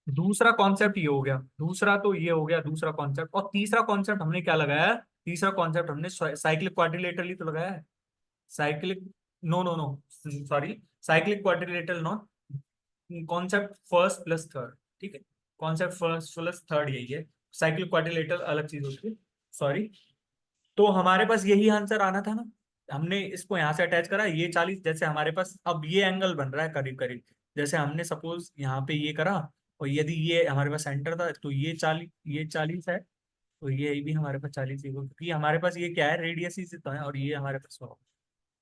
दूसरा कॉन्सेप्ट ये हो गया, दूसरा तो ये हो गया दूसरा कॉन्सेप्ट, और तीसरा कॉन्सेप्ट हमने क्या लगाया, तीसरा कॉन्सेप्ट हमने साइक्लिक क्वाड्रिलेटरल ही तो लगाया है। Cyclic, no no no, sorry, cyclic quadrilateral not, concept first plus third. ठीक है, कॉन्सेप्ट फर्स्ट प्लस थर्ड यही है, साइक्लिक क्वाड्रिलेटरल अलग चीज होती है, सॉरी। तो हमारे पास यही आंसर आना था ना, हमने इसको यहाँ से अटैच करा, ये 40, जैसे हमारे पास अब ये एंगल बन रहा है करीब करीब, जैसे हमने सपोज यहाँ पे ये करा, और यदि ये हमारे पास सेंटर था तो ये 40 है, तो ये भी हमारे पास 40 ही होगा, क्योंकि हमारे पास ये क्या है, रेडियस ही से तो है, और ये हमारे पास 100,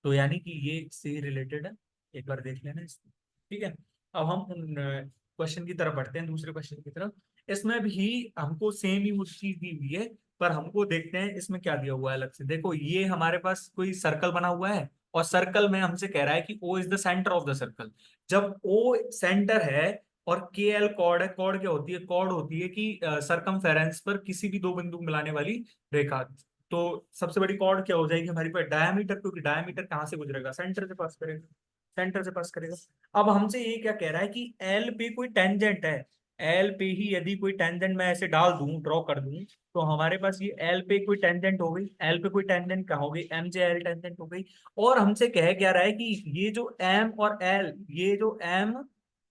तो यानी कि ये इससे रिलेटेड है। एक बार देख लेना इसको। ठीक है, अब हम क्वेश्चन की तरफ बढ़ते हैं, दूसरे क्वेश्चन की तरफ। इसमें भी हमको सेम ही वो चीज दी हुई है, पर हमको देखते हैं इसमें क्या दिया हुआ है अलग से। देखो ये हमारे पास कोई सर्कल बना हुआ है, और सर्कल में हमसे कह रहा है कि O is the centre of the circle. जब O सेंटर है और के एल कॉर्ड है, कॉर्ड क्या होती है, कॉर्ड होती है कि सरकमफेरेंस पर किसी भी दो बिंदु को मिलाने वाली रेखा। तो सबसे बड़ी कॉर्ड क्या हो जाएगी हमारी पास, डायमीटर, क्योंकि डायमीटर कहाँ से गुजरेगा, सेंटर से पास करेगा। सेंटर से पास करेगा। अब हमसे ये क्या कह रहा है कि एल पे कोई टेंजेंट है, एल पे ही यदि कोई टेंजेंट मैं ऐसे डाल दूं, ड्रॉ कर दूं, तो हमारे पास ये एल पे कोई टेंजेंट हो गई, एल पे कोई टेंजेंट क्या हो गई, एम जे एल टेंजेंट हो गई। और हमसे कह क्या रहा है कि ये जो एम और एल, ये जो एम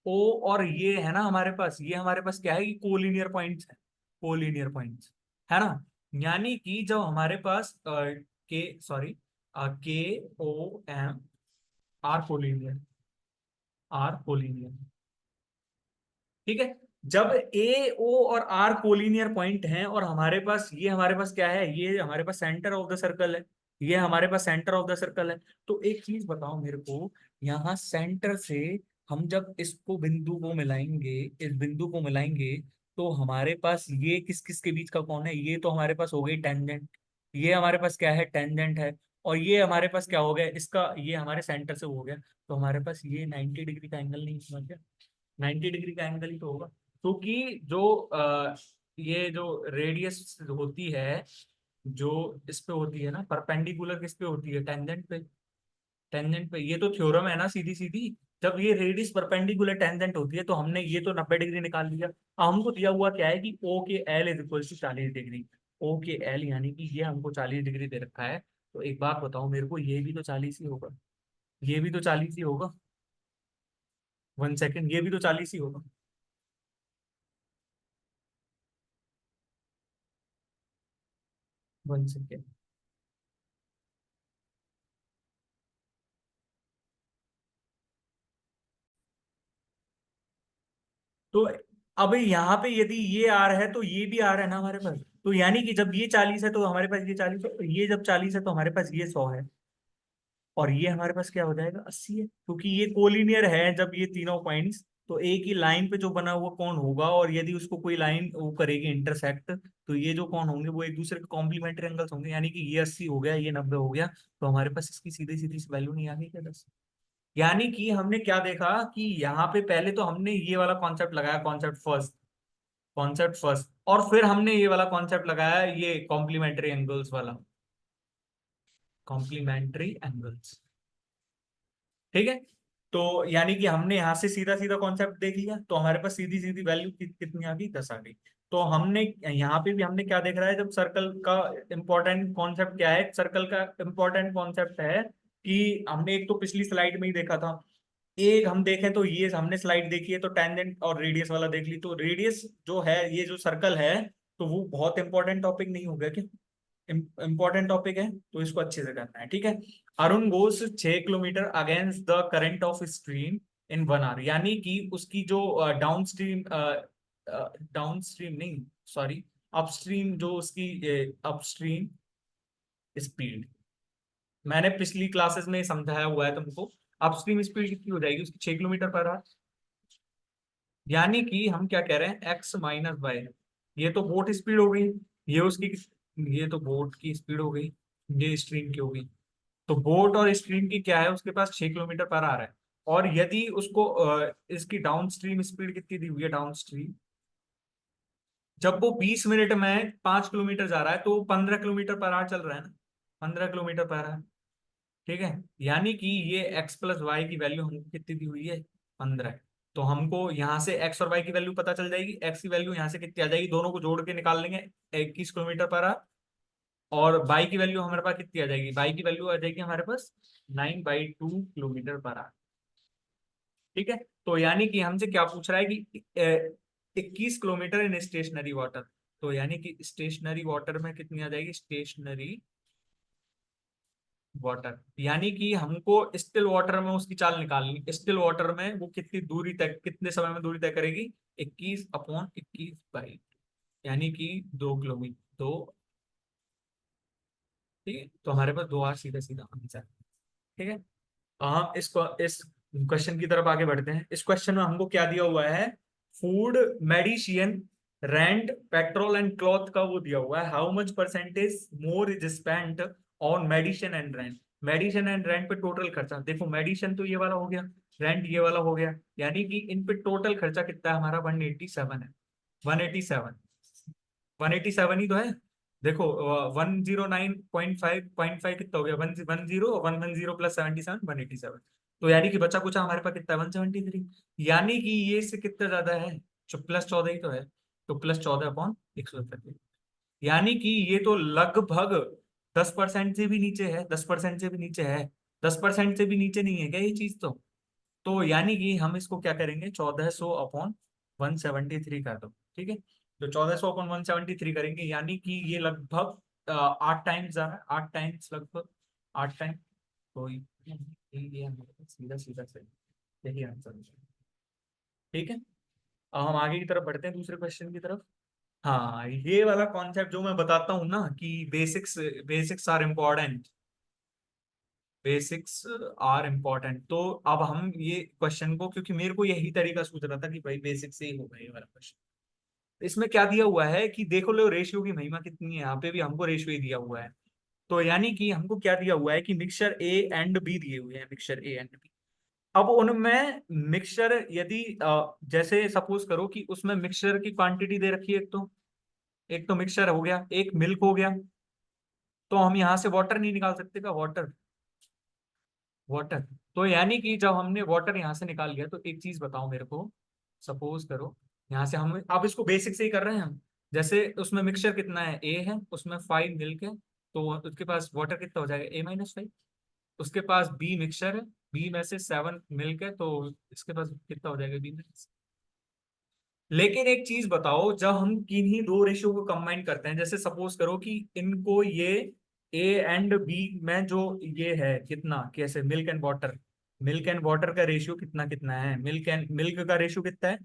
ओ और ये है ना हमारे पास, ये हमारे पास क्या है कि कोलिनियर पॉइंट्स है, कोलिनियर पॉइंट्स है ना। यानी कि जब हमारे पास के sorry K O M are collinear, are collinear, ठीक है। जब ए ओ और आर कोलिनियर पॉइंट हैं और हमारे पास ये, हमारे पास क्या है, ये हमारे पास सेंटर ऑफ द सर्कल है, ये हमारे पास सेंटर ऑफ द सर्कल है। तो एक चीज बताओ मेरे को, यहाँ सेंटर से हम जब इसको बिंदु को मिलाएंगे, इस बिंदु को मिलाएंगे, तो हमारे पास ये किस किस के बीच का कौन है, ये तो हमारे पास हो गई टेंजेंट, ये हमारे पास क्या है, टेंजेंट है। और ये हमारे पास क्या हो गया, इसका ये हमारे सेंटर से हो गया, तो हमारे पास ये 90 डिग्री का एंगल नहीं समझ गया, 90 डिग्री का एंगल ही तो होगा। क्योंकि जो ये जो रेडियस होती है, जो इस पे होती है ना परपेंडिकुलर, किस पे होती है, टेंजेंट पे, टेंजेंट पे। ये तो थ्योरम है ना सीधी सीधी, जब ये रेडियस परपेंडिकुलर टेंजेंट होती है तो हमने ये तो 90 डिग्री निकाल लिया। अब हमको दिया हुआ क्या है कि O K L is equal to 40 degree, O K L यानी कि ये हमको 40 डिग्री दे रखा है। तो एक बात बताओ मेरे को, ये भी तो 40 ही होगा, ये भी तो 40 ही होगा, 1 सेकेंड, ये भी तो 40 ही होगा, 1 सेकेंड। तो अब यहाँ पे यदि ये आर है तो ये भी आर है ना हमारे पास, तो यानी कि जब ये 40 है तो हमारे पास ये 40 है, तो ये जब 40 है तो हमारे पास ये 100 है, और ये हमारे पास क्या हो जाएगा, 80 है, क्योंकि ये कोलिनियर है जब ये तीनों पॉइंट्स, तो एक ही लाइन पे जो बना हुआ कौन होगा, और यदि उसको कोई लाइन वो करेगी इंटरसेक्ट, तो ये जो कौन होंगे वो एक दूसरे के कॉम्प्लीमेंट्री एंगल्स होंगे, यानी कि ये 80 हो गया, ये 90 हो गया, तो हमारे पास इसकी सीधी सीधी सी वैल्यू नहीं आ गई क्या, 10। यानी कि हमने क्या देखा कि यहाँ पे पहले तो हमने ये वाला कॉन्सेप्ट लगाया, कॉन्सेप्ट फर्स्ट, कॉन्सेप्ट फर्स्ट, और फिर हमने ये वाला कॉन्सेप्ट लगाया, ये कॉम्प्लीमेंट्री एंगल्स वाला, कॉम्प्लीमेंट्री एंगल्स, ठीक है। तो यानी कि हमने यहाँ से सीधा सीधा कॉन्सेप्ट देख लिया, तो हमारे पास सीधी सीधी वैल्यू कितनी आ गई, 10 आ गई। तो हमने यहाँ पे भी हमने क्या देख रहा है, जब सर्कल का इंपॉर्टेंट कॉन्सेप्ट क्या है, सर्कल का इंपॉर्टेंट कॉन्सेप्ट है कि हमने एक तो पिछली स्लाइड में ही देखा था, एक हम देखें तो ये हमने स्लाइड देखी है तो टेंजेंट और रेडियस वाला देख ली, तो रेडियस जो है, ये जो सर्कल है, तो वो बहुत इंपॉर्टेंट टॉपिक नहीं हो गया क्या, इंपॉर्टेंट टॉपिक है, तो इसको अच्छे से करना है, ठीक है। Arun goes 6 kilometre against the current of stream in 1 hour, यानी कि उसकी जो डाउन स्ट्रीम, डाउन स्ट्रीम नहीं, सॉरी, अपस्ट्रीम, जो उसकी अपस्ट्रीम स्पीड, मैंने पिछली क्लासेस में समझाया हुआ है तुमको, अपस्ट्रीम स्पीड कितनी हो जाएगी उसकी, 6 किलोमीटर पर आवर। यानी कि हम क्या कह रहे हैं, एक्स माइनस वाई, ये तो बोट स्पीड हो गई, ये उसकी, ये तो बोट की स्पीड हो गई, ये स्ट्रीम की हो गई। तो बोट और स्ट्रीम की क्या है, उसके पास 6 किलोमीटर पर आ रहा है, और यदि उसको इसकी डाउन स्ट्रीम स्पीड कितनी दी हुई है, डाउन स्ट्रीम, जब वो 20 मिनट में 5 किलोमीटर जा रहा है तो 15 किलोमीटर पर आवर चल रहा है ना, 15 किलोमीटर पर आवर, ठीक है। यानी कि ये एक्स प्लस वाई की वैल्यू हमको कितनी दी हुई है, 15। तो हमको यहाँ से एक्स और वाई की वैल्यू पता चल जाएगी, एक्स की वैल्यू यहाँ से कितनी आ जाएगी, दोनों को जोड़ के निकाल लेंगे, 21 किलोमीटर पर आवर। और बाई की वैल्यू हमारे पास कितनी आ जाएगी, बाई की वैल्यू आ जाएगी हमारे पास 9/2 किलोमीटर पर आवर, ठीक है। तो यानी कि हमसे क्या पूछ रहा है कि 21 किलोमीटर इन स्टेशनरी वाटर, तो यानी कि स्टेशनरी वाटर में कितनी आ जाएगी, स्टेशनरी वाटर, यानी कि हमको स्टिल वाटर में उसकी चाल निकालनी, स्टिल वाटर में वो कितनी दूरी तक, कितने समय में दूरी तय करेगी, 21/21, यानी कि 2 किलोमीटर, दो, ठीक है। तो हमारे पास 2 आर सीधा सीधा आंसर, ठीक है। हम इस क्वेश्चन की तरफ आगे बढ़ते हैं। इस क्वेश्चन में हमको क्या दिया हुआ है, food, medicine, rent, petrol and cloth का वो दिया हुआ है, how much percentage more is spent on medicine and rent, medicine and rent पे टोटल खर्चा, देखो मेडिसिन तो ये वाला हो गया, रेंट ये वाला हो गया, यानी कि इन पे टोटल खर्चा कितना है हमारा, 187 है, 187, 187 ही तो है। देखो 109.5 कितना हो गया, 110, 110 प्लस 77, 187, तो यानी कि बचा कुछ हमारे पास कितना है, 173। यानी कि ये से कितना ज्यादा है, जो प्लस 14 ही तो है, तो प्लस 14/130। यानी कि ये तो लगभग 10% से भी नीचे है, 10% से भी नीचे है, 10% से भी नीचे नहीं है क्या ये चीज तो यानी कि हम इसको क्या करेंगे, 1400/173 कर दो, ठीक है। तो 1400/173 करेंगे, यानी कि ये लगभग 8 टाइम्स जा रहा है, 8 टाइम्स लगभग, 8 टाइम। तो ये हमारे पास सीधा सीधा सही, यही आंसर है। ठीक है, अब हम आगे की तरफ बढ़ते हैं, दूसरे क्वेश्चन की तरफ। हाँ, ये वाला कॉन्सेप्ट जो मैं बताता हूँ ना कि basics, basics are important, basics are important, तो अब हम ये क्वेश्चन को, क्योंकि मेरे को यही तरीका सूझ रहा था कि भाई बेसिक से ही होगा ये वाला क्वेश्चन। इसमें क्या दिया हुआ है कि देखो लो रेशियो की महिमा कितनी है, यहाँ पे भी हमको रेशियो ही दिया हुआ है। तो यानी कि हमको क्या दिया हुआ है कि मिक्सचर ए एंड बी दिए हुए हैं, मिक्सचर ए एंड बी। अब उनमें मिक्सचर यदि जैसे सपोज करो कि उसमें मिक्सचर की क्वांटिटी दे रखी है, एक तो मिक्सचर हो गया, एक मिल्क हो गया, तो हम यहाँ से वाटर नहीं निकाल सकते क्या, वाटर, वाटर। तो यानी कि जब हमने वाटर यहाँ से निकाल लिया, तो एक चीज बताओ मेरे को, सपोज करो यहाँ से हम अब इसको बेसिक से ही कर रहे हैं हम। जैसे उसमें मिक्सचर कितना है, ए है, उसमें 5 मिल्क है, तो उसके पास वाटर कितना हो जाएगा, A-5। उसके पास बी मिक्सचर है, बी में से 7 मिल्क है, तो इसके पास कितना हो जाएगा, बी में। लेकिन एक चीज बताओ, जब हम किन्हीं दो रेशियो को कंबाइन करते हैं, जैसे सपोज करो कि इनको ये ए एंड बी में जो ये है कितना, कैसे milk and water, milk and water का रेशियो कितना कितना है, मिल्क का रेशियो कितना है,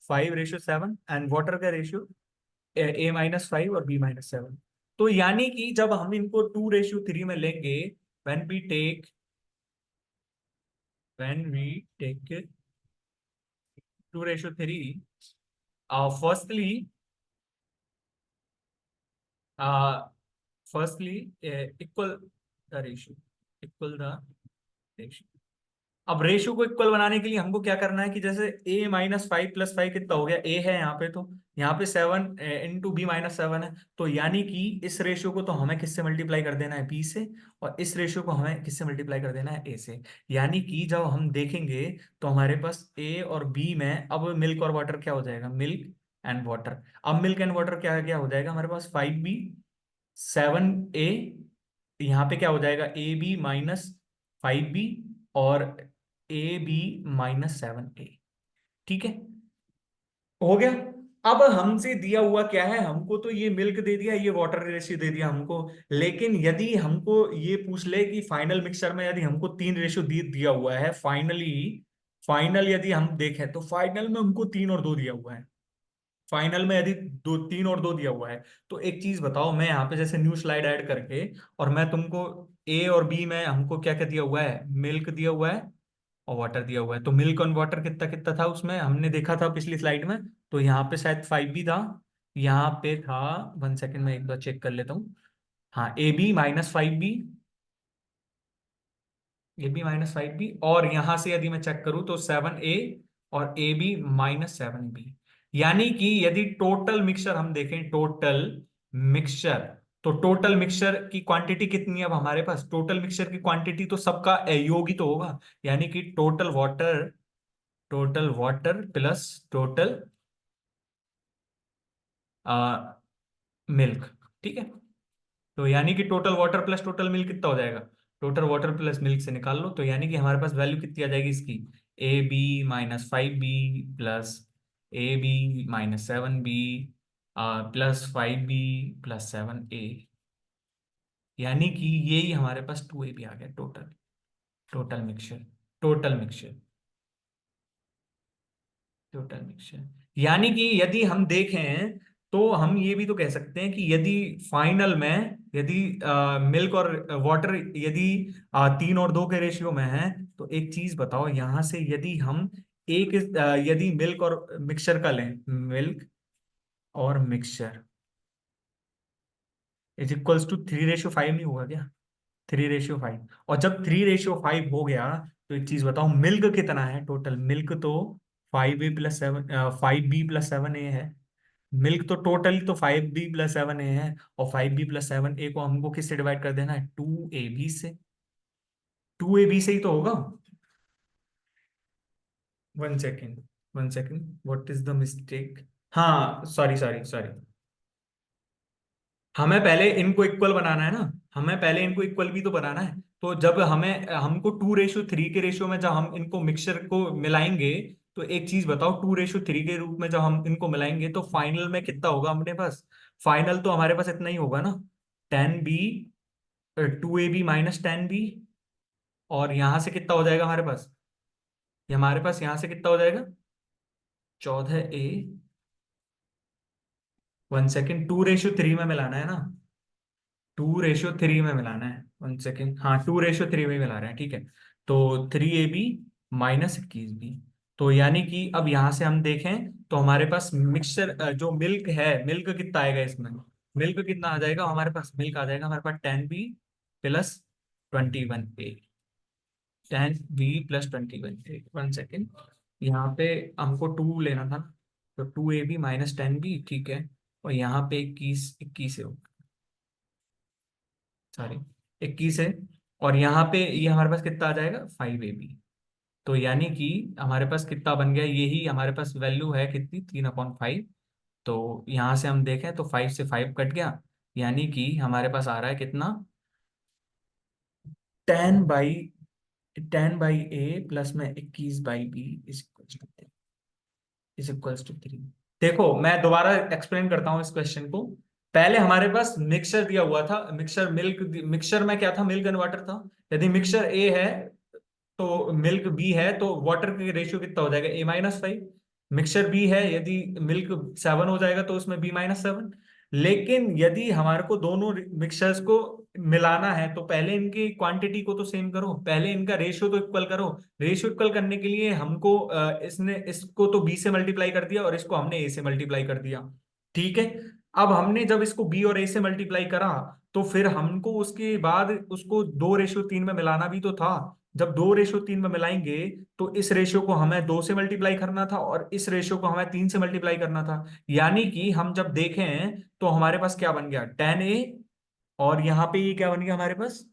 5:7, एंड वाटर का रेशियो A-5 और B-7। तो यानी कि जब हम इनको 2:3 में लेंगे, when we take when we take 2:3, firstly, firstly equal the ratio, equal the ratio. अब रेशियो को इक्वल बनाने के लिए हमको क्या करना है कि जैसे A-5 + 5 कितना हो गया, ए है यहाँ पे, तो यहाँ पे 7 इंटू B-7 है, तो यानी कि इस रेशियो को तो हमें किससे मल्टीप्लाई कर देना है, बी से, और इस रेशियो को हमें किससे मल्टीप्लाई कर देना है, ए से। यानी कि जब हम देखेंगे तो हमारे पास ए और बी में अब मिल्क और वाटर क्या हो जाएगा, मिल्क एंड वाटर। अब मिल्क एंड वाटर क्या क्या हो जाएगा हमारे पास, 5B 7A, यहाँ पे क्या हो जाएगा, AB-5B और AB-7A। ठीक है, हो गया। अब हमसे दिया हुआ क्या है, हमको तो ये मिल्क दे दिया, ये वाटर रेशियो दे दिया हमको। लेकिन यदि हमको ये पूछ ले कि फाइनल मिक्सचर में यदि हमको 3 रेशियो दिया हुआ है, फाइनल यदि हम देखें तो फाइनल में हमको 3 और 2 दिया हुआ है। फाइनल में यदि 2, 3 और 2 दिया हुआ है, तो एक चीज बताओ, मैं यहाँ पे जैसे न्यू स्लाइड ऐड करके, और मैं तुमको ए और बी में हमको क्या क्या दिया हुआ है, मिल्क दिया हुआ है और वाटर दिया हुआ है। तो मिल्क और वाटर कितना कितना था उसमें, हमने देखा था पिछली स्लाइड में, तो यहाँ पे शायद 5 भी था, यहाँ पे था, 1 सेकेंड में एक बार चेक कर लेता हूँ। हाँ, AB-5B और यहां से यदि मैं चेक करूं तो 7A और AB-7B। यानी कि यदि टोटल मिक्सचर हम देखें, टोटल मिक्सचर, तो टोटल मिक्सचर की क्वांटिटी कितनी है अब हमारे पास, टोटल मिक्सचर की क्वांटिटी तो सबका योग ही तो होगा। यानी कि total water plus total milk. ठीक है, तो यानी कि total water plus total milk कितना हो जाएगा, टोटल वाटर प्लस मिल्क से निकाल लो, तो यानी कि हमारे पास वैल्यू कितनी आ जाएगी इसकी, AB-5B plus AB-7B +5B +7A। यानी कि ये ही हमारे पास 2AB आ गया, total, total mixture, total mixture, total mixture. यानी कि यदि हम देखें तो हम ये भी तो कह सकते हैं कि यदि फाइनल में यदि मिल्क और वाटर यदि 3 और 2 के रेशियो में है, तो एक चीज बताओ यहां से यदि हम एक यदि मिल्क और मिक्सचर का लें, मिल्क और मिक्सचर इज इक्वल्स टू 3:5 नहीं होगा क्या, 3:5। और जब 3:5 हो गया, तो एक चीज बताओ मिल्क कितना है, टोटल मिल्क तो 5B+7 है। मिल्क तो टोटल तो 5B+7 है, और 5B+7 को हमको किससे डिवाइड कर देना है, 2AB से, 2AB से ही तो होगा। 1 second, 1 second, what is the mistake? हाँ, सॉरी सॉरी सॉरी, हमें पहले इनको इक्वल बनाना है ना, हमें पहले इनको इक्वल भी तो बनाना है। तो जब हमें हमको 2:3 के रेशियो में जब हम इनको मिक्सचर को मिलाएंगे, तो एक चीज बताओ, 2:3 के रूप में जब हम इनको मिलाएंगे तो फाइनल में कितना होगा अपने पास? फाइनल तो हमारे पास इतना ही होगा ना, 10b, 2ab माइनस 10b। और यहां से कितना हो जाएगा हमारे पास? ये हमारे पास यहां से कितना हो जाएगा? 14a। 1 सेकेंड, 2:3 में मिलाना है ना, 2:3 में मिलाना है। 1 सेकेंड, हाँ 2:3 में मिला रहे हैं, ठीक है। तो 3ab माइनस 21b। तो यानी कि अब यहां से हम देखें तो हमारे पास मिक्सचर जो मिल्क है, मिल्क कितना आएगा इसमें? मिल्क कितना आ जाएगा हमारे पास? मिल्क आ जाएगा हमारे पास 10b plus 21a। 10b plus 21a। 1 second, यहाँ पे हमको 2 लेना था ना, तो 2ab माइनस 10b, ठीक है। और यहाँ पे 21, 21 है, सॉरी 21 है। और यहाँ पे ये हमारे पास कितना आ जाएगा? 5ab। तो यानी कि हमारे पास कितना बन गया, यही हमारे पास वैल्यू है कितनी, 3/5। तो यहाँ से हम देखें तो 5 से 5 कट गया, यानी कि हमारे पास आ रहा है कितना? 10/A प्लस में 21/B इज इक्वल्स टू 3। देखो मैं दोबारा एक्सप्लेन करता हूँ इस क्वेश्चन को। पहले हमारे पास मिक्सचर दिया हुआ था, मिक्सचर मिल्क, मिक्सचर में क्या था? मिल्क एंड वाटर था। यदि मिक्सचर ए है तो मिल्क बी है, तो वाटर का रेशियो कितना हो जाएगा? A-5। मिक्सचर बी है, यदि मिल्क 7 हो जाएगा तो उसमें B-7। लेकिन यदि हमारे को दोनों मिक्सचर्स को मिलाना है तो पहले इनकी क्वांटिटी को तो सेम करो, पहले इनका रेशियो तो इक्वल करो। रेशियो इक्वल करने के लिए हमको इसने इसको तो बी से मल्टीप्लाई कर दिया और इसको हमने ए से मल्टीप्लाई कर दिया, ठीक है। अब हमने जब इसको बी और ए से मल्टीप्लाई करा, तो फिर हमको उसके बाद उसको 2:3 में मिलाना भी तो था। जब 2:3 में मिलाएंगे तो इस रेशियो को हमें 2 से मल्टीप्लाई करना था और इस रेशियो को हमें 3 से मल्टीप्लाई करना था। यानी कि हम जब देखें तो हमारे पास क्या बन गया? 10a। और यहाँ पे ये क्या बन गया हमारे पास?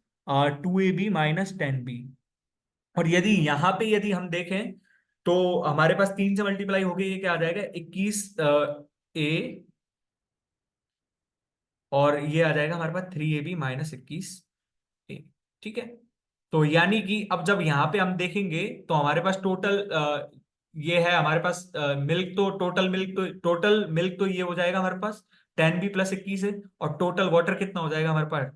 2ab minus 10b। और यदि यहाँ पे यदि हम देखें तो हमारे पास 3 से मल्टीप्लाई हो गई, ये क्या आ जाएगा? 21a। और ये आ जाएगा हमारे पास 3ab माइनस 21a, ठीक है। तो यानी कि अब जब यहाँ पे हम देखेंगे तो हमारे पास टोटल ये है हमारे पास मिल्क, तो टोटल मिल्क तो ये हो जाएगा हमारे पास 10b प्लस 21 है। और टोटल वाटर कितना हो जाएगा हमारे पास?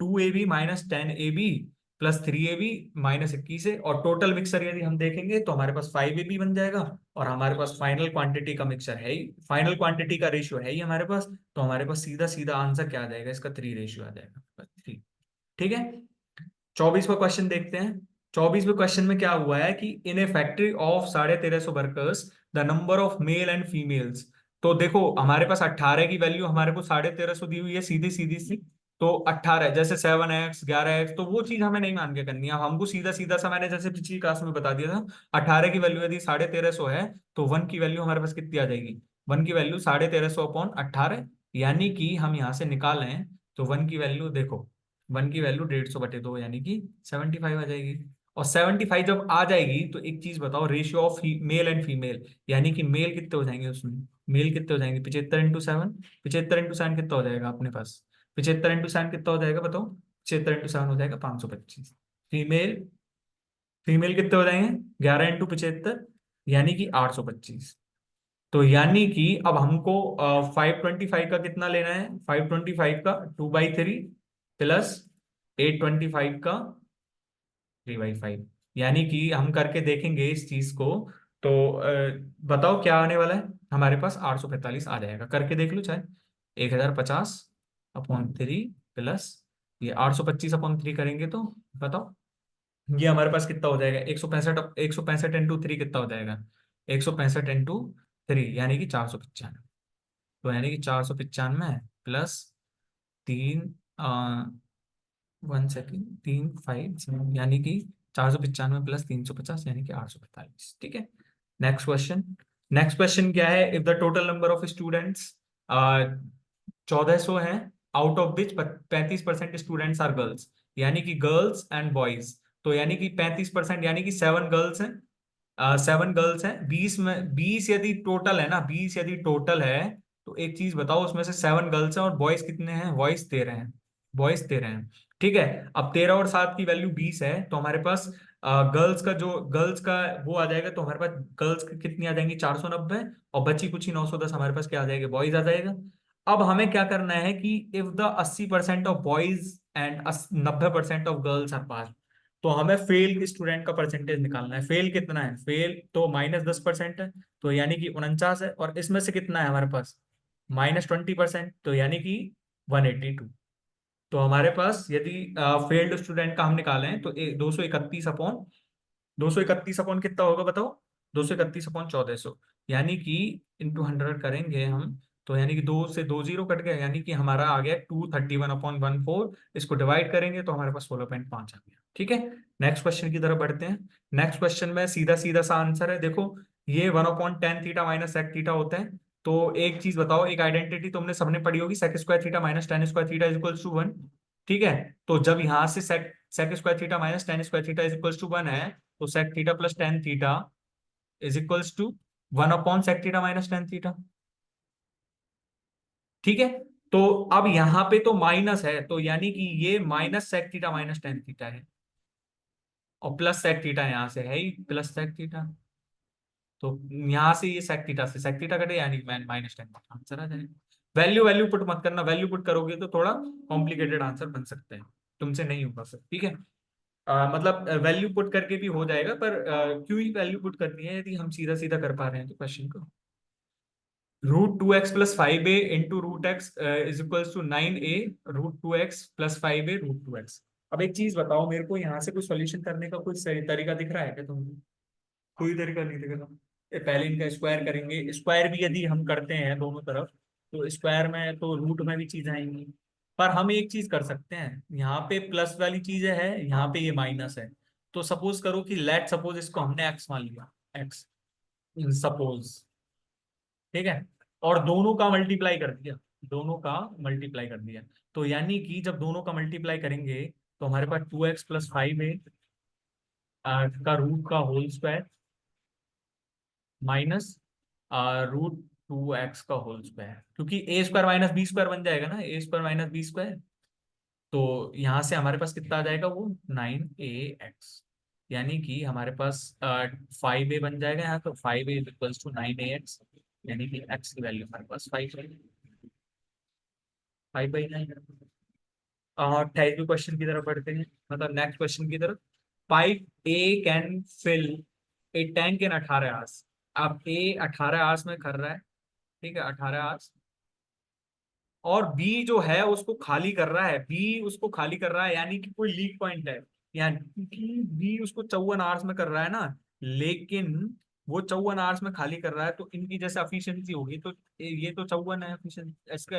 2ab minus 10ab plus 3ab minus 21 है। और टोटल मिक्सर यदि हम देखेंगे तो हमारे पास 5ab बन जाएगा। और हमारे पास फाइनल क्वांटिटी का मिक्सर है ही, फाइनल क्वांटिटी का रेशियो है ही हमारे पास। तो हमारे पास सीधा सीधा आंसर क्या आ जाएगा इसका? 3 रेशियो आ जाएगा, 3, ठीक है। 24वां क्वेश्चन देखते हैं। 24वें क्वेश्चन में क्या हुआ है कि in a factory of 1350 workers the number of male and females. तो देखो हमारे पास 18 की वैल्यू हमारे को 1350 दी हुई है, सीधी सीधी सी। तो 18 जैसे 7x 11x, तो वो चीज हमें नहीं मान के करनी है, हमको सीधा सीधा सा मैंने जैसे पिछली क्लास में बता दिया था। 18 की वैल्यू यदि 1350 है तो 1 की वैल्यू हमारे पास कितनी आ जाएगी? 1 की वैल्यू 1350/18। यानी कि हम यहाँ से निकाल रहे हैं तो 1 की वैल्यू देखो, 1 की वैल्यू 150/2 यानी कि 75 आ जाएगी। और 75 जब आ जाएगी तो एक चीज बताओ, ratio of male and female, यानी कि मेल कितने हो जाएंगे उसमें? मेल कितने हो जाएंगे? 75x7। 75x7 कितना हो जाएगा अपने पास? 75x7 कितना हो जाएगा बताओ? 75x7 हो जाएगा 525। फीमेल, फीमेल कितने हो जाएंगे? 11x75 यानी कि 825। तो यानी कि अब हमको 525 का कितना लेना है? 525 का 2/3 प्लस 825 का 3/5। यानी कि हम करके देखेंगे इस चीज को। तो बताओ क्या आने वाला है हमारे पास? 845 आ जाएगा, करके देख लो चाहे। 1050/3 प्लस ये 825/3 करेंगे तो बताओ ये हमारे पास कितना हो जाएगा? 165, 165 × 3 कितना हो जाएगा? 165 × 3 यानी कि 495। तो यानी कि 495 प्लस 3, 1 सेकेंड, 357, यानी कि 495 प्लस 350 यानी कि 845, ठीक है। Next question. नेक्स्ट क्वेश्चन क्या है? If the total number of students 1400 है, out of which 35% students are girls, यानी कि गर्ल्स एंड बॉयज। तो यानी कि 35% यानी कि 7 गर्ल्स हैं 7 गर्ल्स हैं, 20 में 20 यदि टोटल है ना, 20 यदि टोटल है, तो एक चीज बताओ, उसमें से 7 गर्ल्स हैं और बॉयज कितने हैं, बॉयज 13 हैं, बॉयज 13 हैं। ठीक है। अब 13 और 7 की वैल्यू 20 है, तो हमारे पास गर्ल्स का वो आ जाएगा, तो हमारे पास गर्ल्स की कितनी आ जाएंगी, 490, और बची कुछ ही 910 हमारे पास क्या आ जाएगा, बॉयज आ जाएगा। अब हमें क्या करना है कि if the 80% of boys and 90% of girls are pass, तो हमें फेल स्टूडेंट का परसेंटेज निकालना है। फेल कितना है, फेल तो -10% है, तो यानी कि 49 है, और इसमें से कितना है हमारे पास, -20%, तो यानी कि 182। तो हमारे पास यदि फेल्ड स्टूडेंट का हम निकालें तो 231 अपॉन कितना होगा बताओ, 231 अपॉन 1400, यानी कि इंटू 100 करेंगे हम, तो यानी कि 2 से 2 जीरो कट गया, यानी कि हमारा आ गया 231 अपॉन 14। इसको डिवाइड करेंगे तो हमारे पास 16.5 आ गया। ठीक है। नेक्स्ट क्वेश्चन की तरफ बढ़ते हैं। नेक्स्ट क्वेश्चन में सीधा सीधा सा आंसर है, देखो, ये 1/tan theta minus sec theta होता है। तो एक चीज बताओ, एक आइडेंटिटी तुमने सबने पढ़ी होगी, sec square theta minus tan square theta is equal to 1। ठीक है। तो जब यहां से sec sec square theta minus tan square theta is equal to 1 है, तो sec theta plus tan theta is equals to 1/सेक थीटा माइनस टेन थीटा। ठीक है। तो अब यहां पे तो माइनस है, तो यानी कि ये -sec theta minus tan theta है, और प्लस सेक थीटा यहां से है ही प्लस सेक थीटा, तो यहां से ये सेक थीटा कटे, यानी -10 आंसर आ जाएगा। वैल्यू वैल्यू पुट मत करना, वैल्यू पुट करोगे तो थोड़ा कॉम्प्लिकेटेड आंसर बन सकते हैं, तुमसे नहीं होगा सर। ठीक है। मतलब वैल्यू पुट करके भी हो जाएगा, पर क्यों ही वैल्यू पुट करनी है यदि हम सीधा सीधा कर पा रहे हैं तो क्वेश्चन को। √2x + 5a into √x is equals to 9a, √2x + 5a √2x। अब एक चीज बताओ मेरे को, यहाँ से कोई सॉल्यूशन करने का कोई सही तरीका दिख रहा है क्या तुमको, कोई तरीका नहीं दिख रहा। पहले इनका स्क्वायर करेंगे, स्क्वायर भी यदि हम करते हैं दोनों तरफ, तो स्क्वायर में तो रूट में भी चीज आएंगी। पर हम एक चीज कर सकते हैं, यहाँ पे प्लस वाली चीज है, यहाँ पे ये माइनस है। तो सपोज करो कि लेट सपोज इसको हमने एक्स मान लिया, एक्स सपोज। ठीक है। और दोनों का मल्टीप्लाई कर दिया, दोनों का मल्टीप्लाई कर दिया, तो यानी कि जब दोनों का मल्टीप्लाई करेंगे, तो हमारे पास 2x + 5a का रूट का होल स्क्वायर माइनस √2x का होल स्क्वायर, क्योंकि a² - b² बन जाएगा ना, a² - b²। तो यहां से हमारे पास कितना आ जाएगा वो 9ax, यानी कि हमारे पास 5a बन जाएगा यहाँ, तो 5a is equals to 9ax, यानी कि x की वैल्यू हमारे पास 5 है, 5/9। और 28वें क्वेश्चन की तरफ बढ़ते हैं, मतलब नेक्स्ट क्वेश्चन की तरफ। Pipe A can fill a tank in 18 hours. अब ए 18 आवर्स में कर रहा है, ठीक है, 18 आवर्स, और बी जो है उसको खाली कर रहा है, बी उसको खाली कर रहा है, यानी कि कोई लीक पॉइंट है, यानी कि बी उसको 54 आवर्स में कर रहा है ना, लेकिन वो 54 आवर्स में खाली कर रहा है, तो इनकी जैसे एफिशिएंसी होगी, तो ये तो 54 है एफिशिएंसी, इसका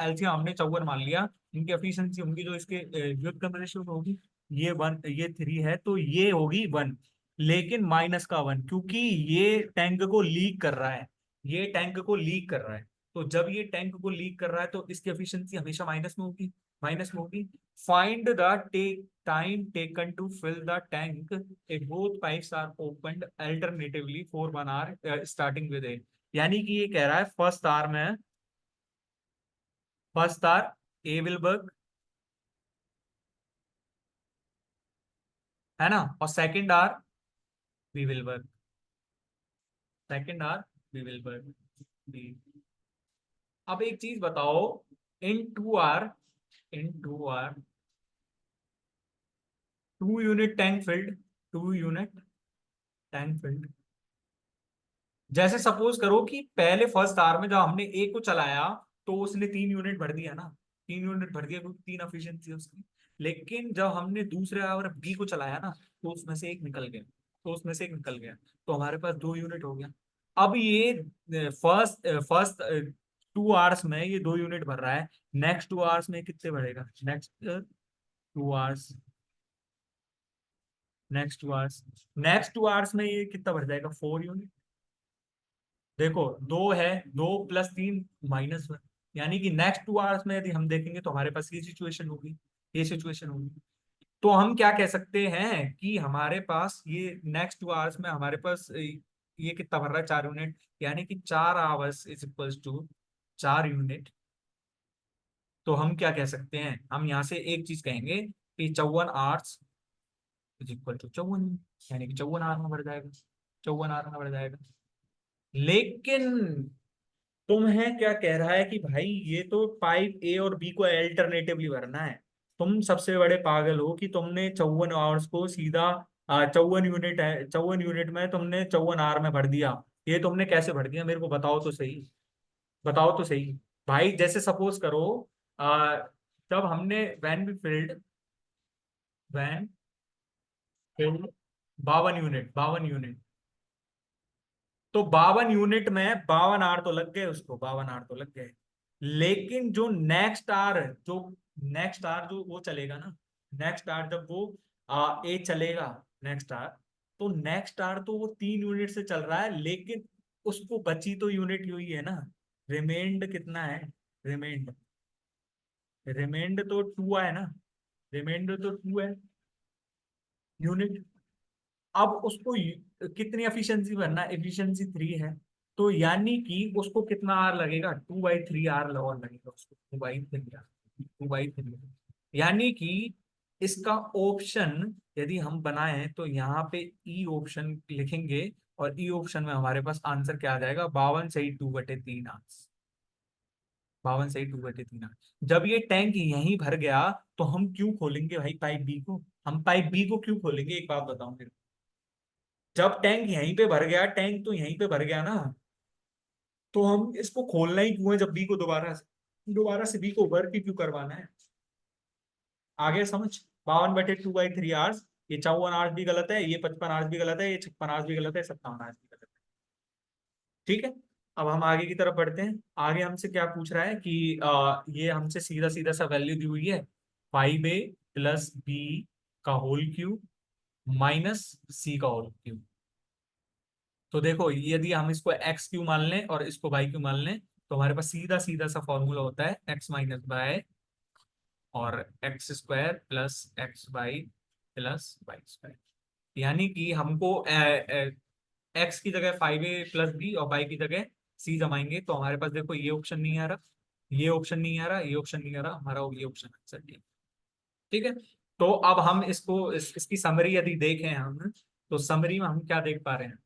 एलसीएम हमने 54 मान लिया, इनकी एफिशिएंसी होंगी जो इसके व्युत्क्रम कम रेशियो होगी, ये 1 ये 3 है, तो ये होगी 1, लेकिन माइनस का 1, क्योंकि ये टैंक को लीक कर रहा है, ये टैंक को लीक कर रहा है। तो जब ये टैंक को लीक कर रहा है, तो इसकी एफिशिएंसी हमेशा माइनस में होगी, माइनस में होगी। Find the time taken to fill the tank if both pipes are opened alternatively for 1 hour starting with a। यानी कि ये कह रहा है first hour A will work, है ना, और second hour B will work, second hour B will work. अब एक चीज बताओ, in 2 hour 2 unit tank filled, 2 unit tank filled. जैसे सपोज करो कि पहले फर्स्ट आवर में जब हमने ए को चलाया, तो उसने 3 यूनिट भर दिया ना, 3 यूनिट भर दिया, क्योंकि 3 एफिशिएंसी उसकी। लेकिन जब हमने दूसरे आवर बी को चलाया ना, तो उसमें से एक निकल गया, तो उसमें से एक निकल गया, तो हमारे पास 2 यूनिट हो गया। अब ये फर्स्ट फर्स्ट 2 आवर्स में ये 2 यूनिट भर रहा है, नेक्स्ट 2 आवर्स में कितने भरेगा, टू आवर्स नेक्स्ट 2 आवर्स में ये कितना भर जाएगा, 4 यूनिट। देखो, 2 है, 2 + 3 - 1, यानी कि नेक्स्ट 2 आवर्स में यदि हम देखेंगे तो हमारे पास ये सिचुएशन होगी, ये सिचुएशन होगी। तो हम क्या कह सकते हैं कि हमारे पास ये नेक्स्ट 2 आवर्स में हमारे पास ये कितना भर रहा है, 4 यूनिट, यानी कि 4 hours is equals to 4 unit. तो हम क्या कह सकते हैं, हम यहाँ से एक चीज कहेंगे कि 54 आवर्स इज इक्वल टू 54, यानी कि 54 आवर में बढ़ जाएगा, 54 आवर में बढ़ जाएगा। लेकिन तुम्हें क्या कह रहा है कि भाई ये तो पाइप ए और बी को अल्टरनेटिवली भरना है। तुम सबसे बड़े पागल हो कि तुमने 54 आवर्स को सीधा 54 यूनिट है, 54 यूनिट में तुमने 54 आवर में भर दिया। ये तुमने कैसे भर दिया, मेरे को बताओ तो सही, बताओ तो सही। भाई जैसे सपोज करो, आ, जब हमने वैन फिल्ड 52 यूनिट, 52 यूनिट, तो 52 यूनिट में 52 आवर तो लग गए, उसको 52 आवर तो लग गए। लेकिन जो नेक्स्ट आवर जो वो चलेगा ना, नेक्स्ट आवर जब वो ए चलेगा, नेक्स्ट आवर, तो नेक्स्ट आवर तो वो 3 यूनिट से चल रहा है, लेकिन उसको बची तो यूनिट हुई है ना, रिमेंड कितना है, रिमेंड रिमेंड तो 2 है ना, रिमेंड तो 2 है यूनिट। अब उसको कितनी एफिशिएंसी भरना, एफिशिएंसी 3 है। तो यानी कि उसको कितना आर लगेगा, 2/3 आर और लगेगा उसको, 2/3 आर, 2/3। यानी कि इसका ऑप्शन यदि हम बनाएं तो यहाँ पे ई ऑप्शन लिखेंगे, और ई ऑप्शन में हमारे पास आंसर क्या आ जाएगा, 52/3 आंसर, 52/3 आंसर। जब ये टैंक यहीं भर गया, तो हम क्यों खोलेंगे भाई पाइप बी को, हम पाइप बी को क्यों खोलेंगे, एक बात बताओ मेरे को। जब टैंक यहीं पे भर गया, टैंक तो यहीं पे भर गया ना, तो हम इसको खोलना ही क्यों है, जब बी को दोबारा से बी को वर्क ही क्यों करवाना है। आगे समझ, 52/2/3 आवर्स, ये 54 आवर्स भी गलत है, ये 55 आवर्स भी गलत है, ये 56 आवर्स भी गलत है, 57 आवर्स भी गलत है। ठीक है। अब हम आगे की तरफ बढ़ते हैं। आगे हमसे क्या पूछ रहा है कि ये हमसे सीधा सीधा सा वैल्यू दी हुई है, 5a+b का होल क्यूब माइनस सी का होल क्यूब। तो देखो, यदि हम इसको एक्स क्यू मान लें और इसको वाई क्यू मान लें, तो हमारे पास सीधा सीधा सा फॉर्मूला होता है एक्स माइनस बाय और एक्स² प्लस एक्स वाई यानी कि हमको एक्स की जगह 5a+b और वाई की जगह सी जमाएंगे, तो हमारे पास देखो ये ऑप्शन नहीं आ रहा, ये ऑप्शन नहीं आ रहा, ये ऑप्शन नहीं आ रहा, हमारा ये ऑप्शन आंसर नहीं। ठीक है। तो अब हम इसकी समरी यदि देखें हम, तो समरी में हम क्या देख पा रहे हैं,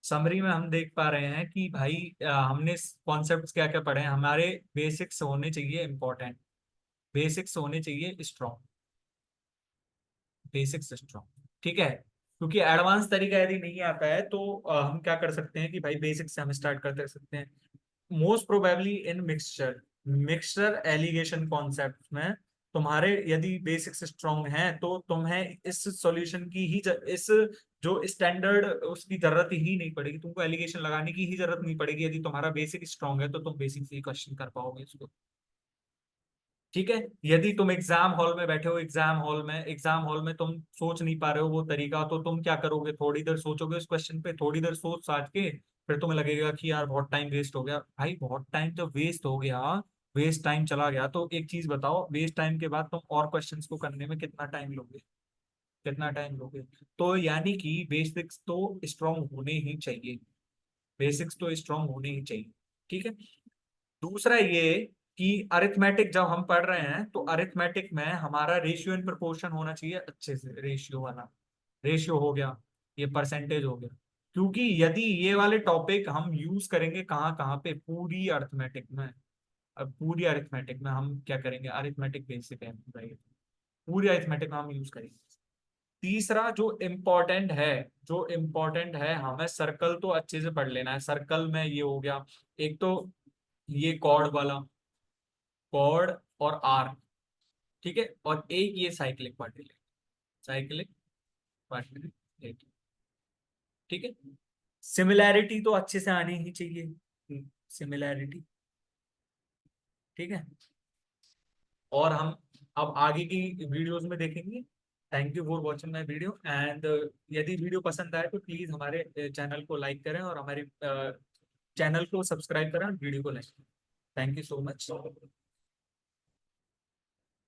समरी में हम देख पा रहे हैं कि भाई हमने कॉन्सेप्ट क्या क्या पढ़े हैं, हमारे बेसिक्स होने चाहिए इंपॉर्टेंट, बेसिक्स होने चाहिए स्ट्रॉन्ग, बेसिक्स स्ट्रॉन्ग। ठीक है। क्योंकि एडवांस तरीका यदि नहीं आता है, तो हम क्या कर सकते हैं कि भाई बेसिक्स से हम स्टार्ट कर सकते हैं। Most probably in mixture mixture allegation concept में तुम्हारे यदि बेसिक्स स्ट्रॉन्ग हैं, तो तुम्हें इस सॉल्यूशन की ही इस जो स्टैंडर्ड उसकी जरूरत ही नहीं पड़ेगी, तुमको एलिगेशन लगाने की ही जरूरत नहीं पड़ेगी। यदि तुम्हारा बेसिक स्ट्रॉन्ग है तो तुम बेसिक से ही क्वेश्चन कर पाओगे इसको। ठीक है। यदि तुम एग्जाम हॉल में बैठे हो, एग्जाम हॉल में तुम सोच नहीं पा रहे हो वो तरीका, तो तुम क्या करोगे, थोड़ी देर सोचोगे उस क्वेश्चन पे, थोड़ी देर सोच साच के फिर तुम्हें लगेगा कि यार बहुत टाइम वेस्ट हो गया। भाई बहुत टाइम तो वेस्ट हो गया, वेस्ट टाइम चला गया, तो एक चीज बताओ, वेस्ट टाइम के बाद तुम और क्वेश्चंस को करने में कितना टाइम लोगे, कितना टाइम लोगे। तो यानी कि बेसिक्स तो स्ट्रांग होने ही चाहिए, बेसिक्स तो स्ट्रांग होने ही चाहिए। ठीक है। दूसरा ये कि अरिथमेटिक जब हम पढ़ रहे हैं, तो अरिथमेटिक में हमारा रेशियो इन प्रोपोर्शन होना चाहिए अच्छे से, रेशियो वाला, रेशियो हो गया, ये परसेंटेज हो गया। क्योंकि यदि ये वाले टॉपिक हम यूज करेंगे कहाँ कहाँ पे, पूरी अरिथमेटिक में। अब पूरी अरिथमेटिक में हम क्या करेंगे, अरिथमेटिक बेसिक है भाई, पूरी अरिथमेटिक में हम यूज करेंगे। तीसरा जो इम्पोर्टेंट है, हमें सर्कल तो अच्छे से पढ़ लेना है। सर्कल में ये हो गया, एक तो ये कॉर्ड वाला, कॉर्ड और आर्क। ठीक है। और एक ये साइक्लिक क्वाड्रिलेट, साइक्लिक क्वाड्रिलेट। ठीक है। सिमिलैरिटी तो अच्छे से आनी ही चाहिए, सिमिलैरिटी। ठीक है। और हम अब आगे की वीडियोस में देखेंगे। Thank you for watching my video, and यदि वीडियो पसंद आए तो प्लीज हमारे चैनल को लाइक करें और हमारे चैनल को सब्सक्राइब करें, वीडियो को लाइक करें। Thank you so much.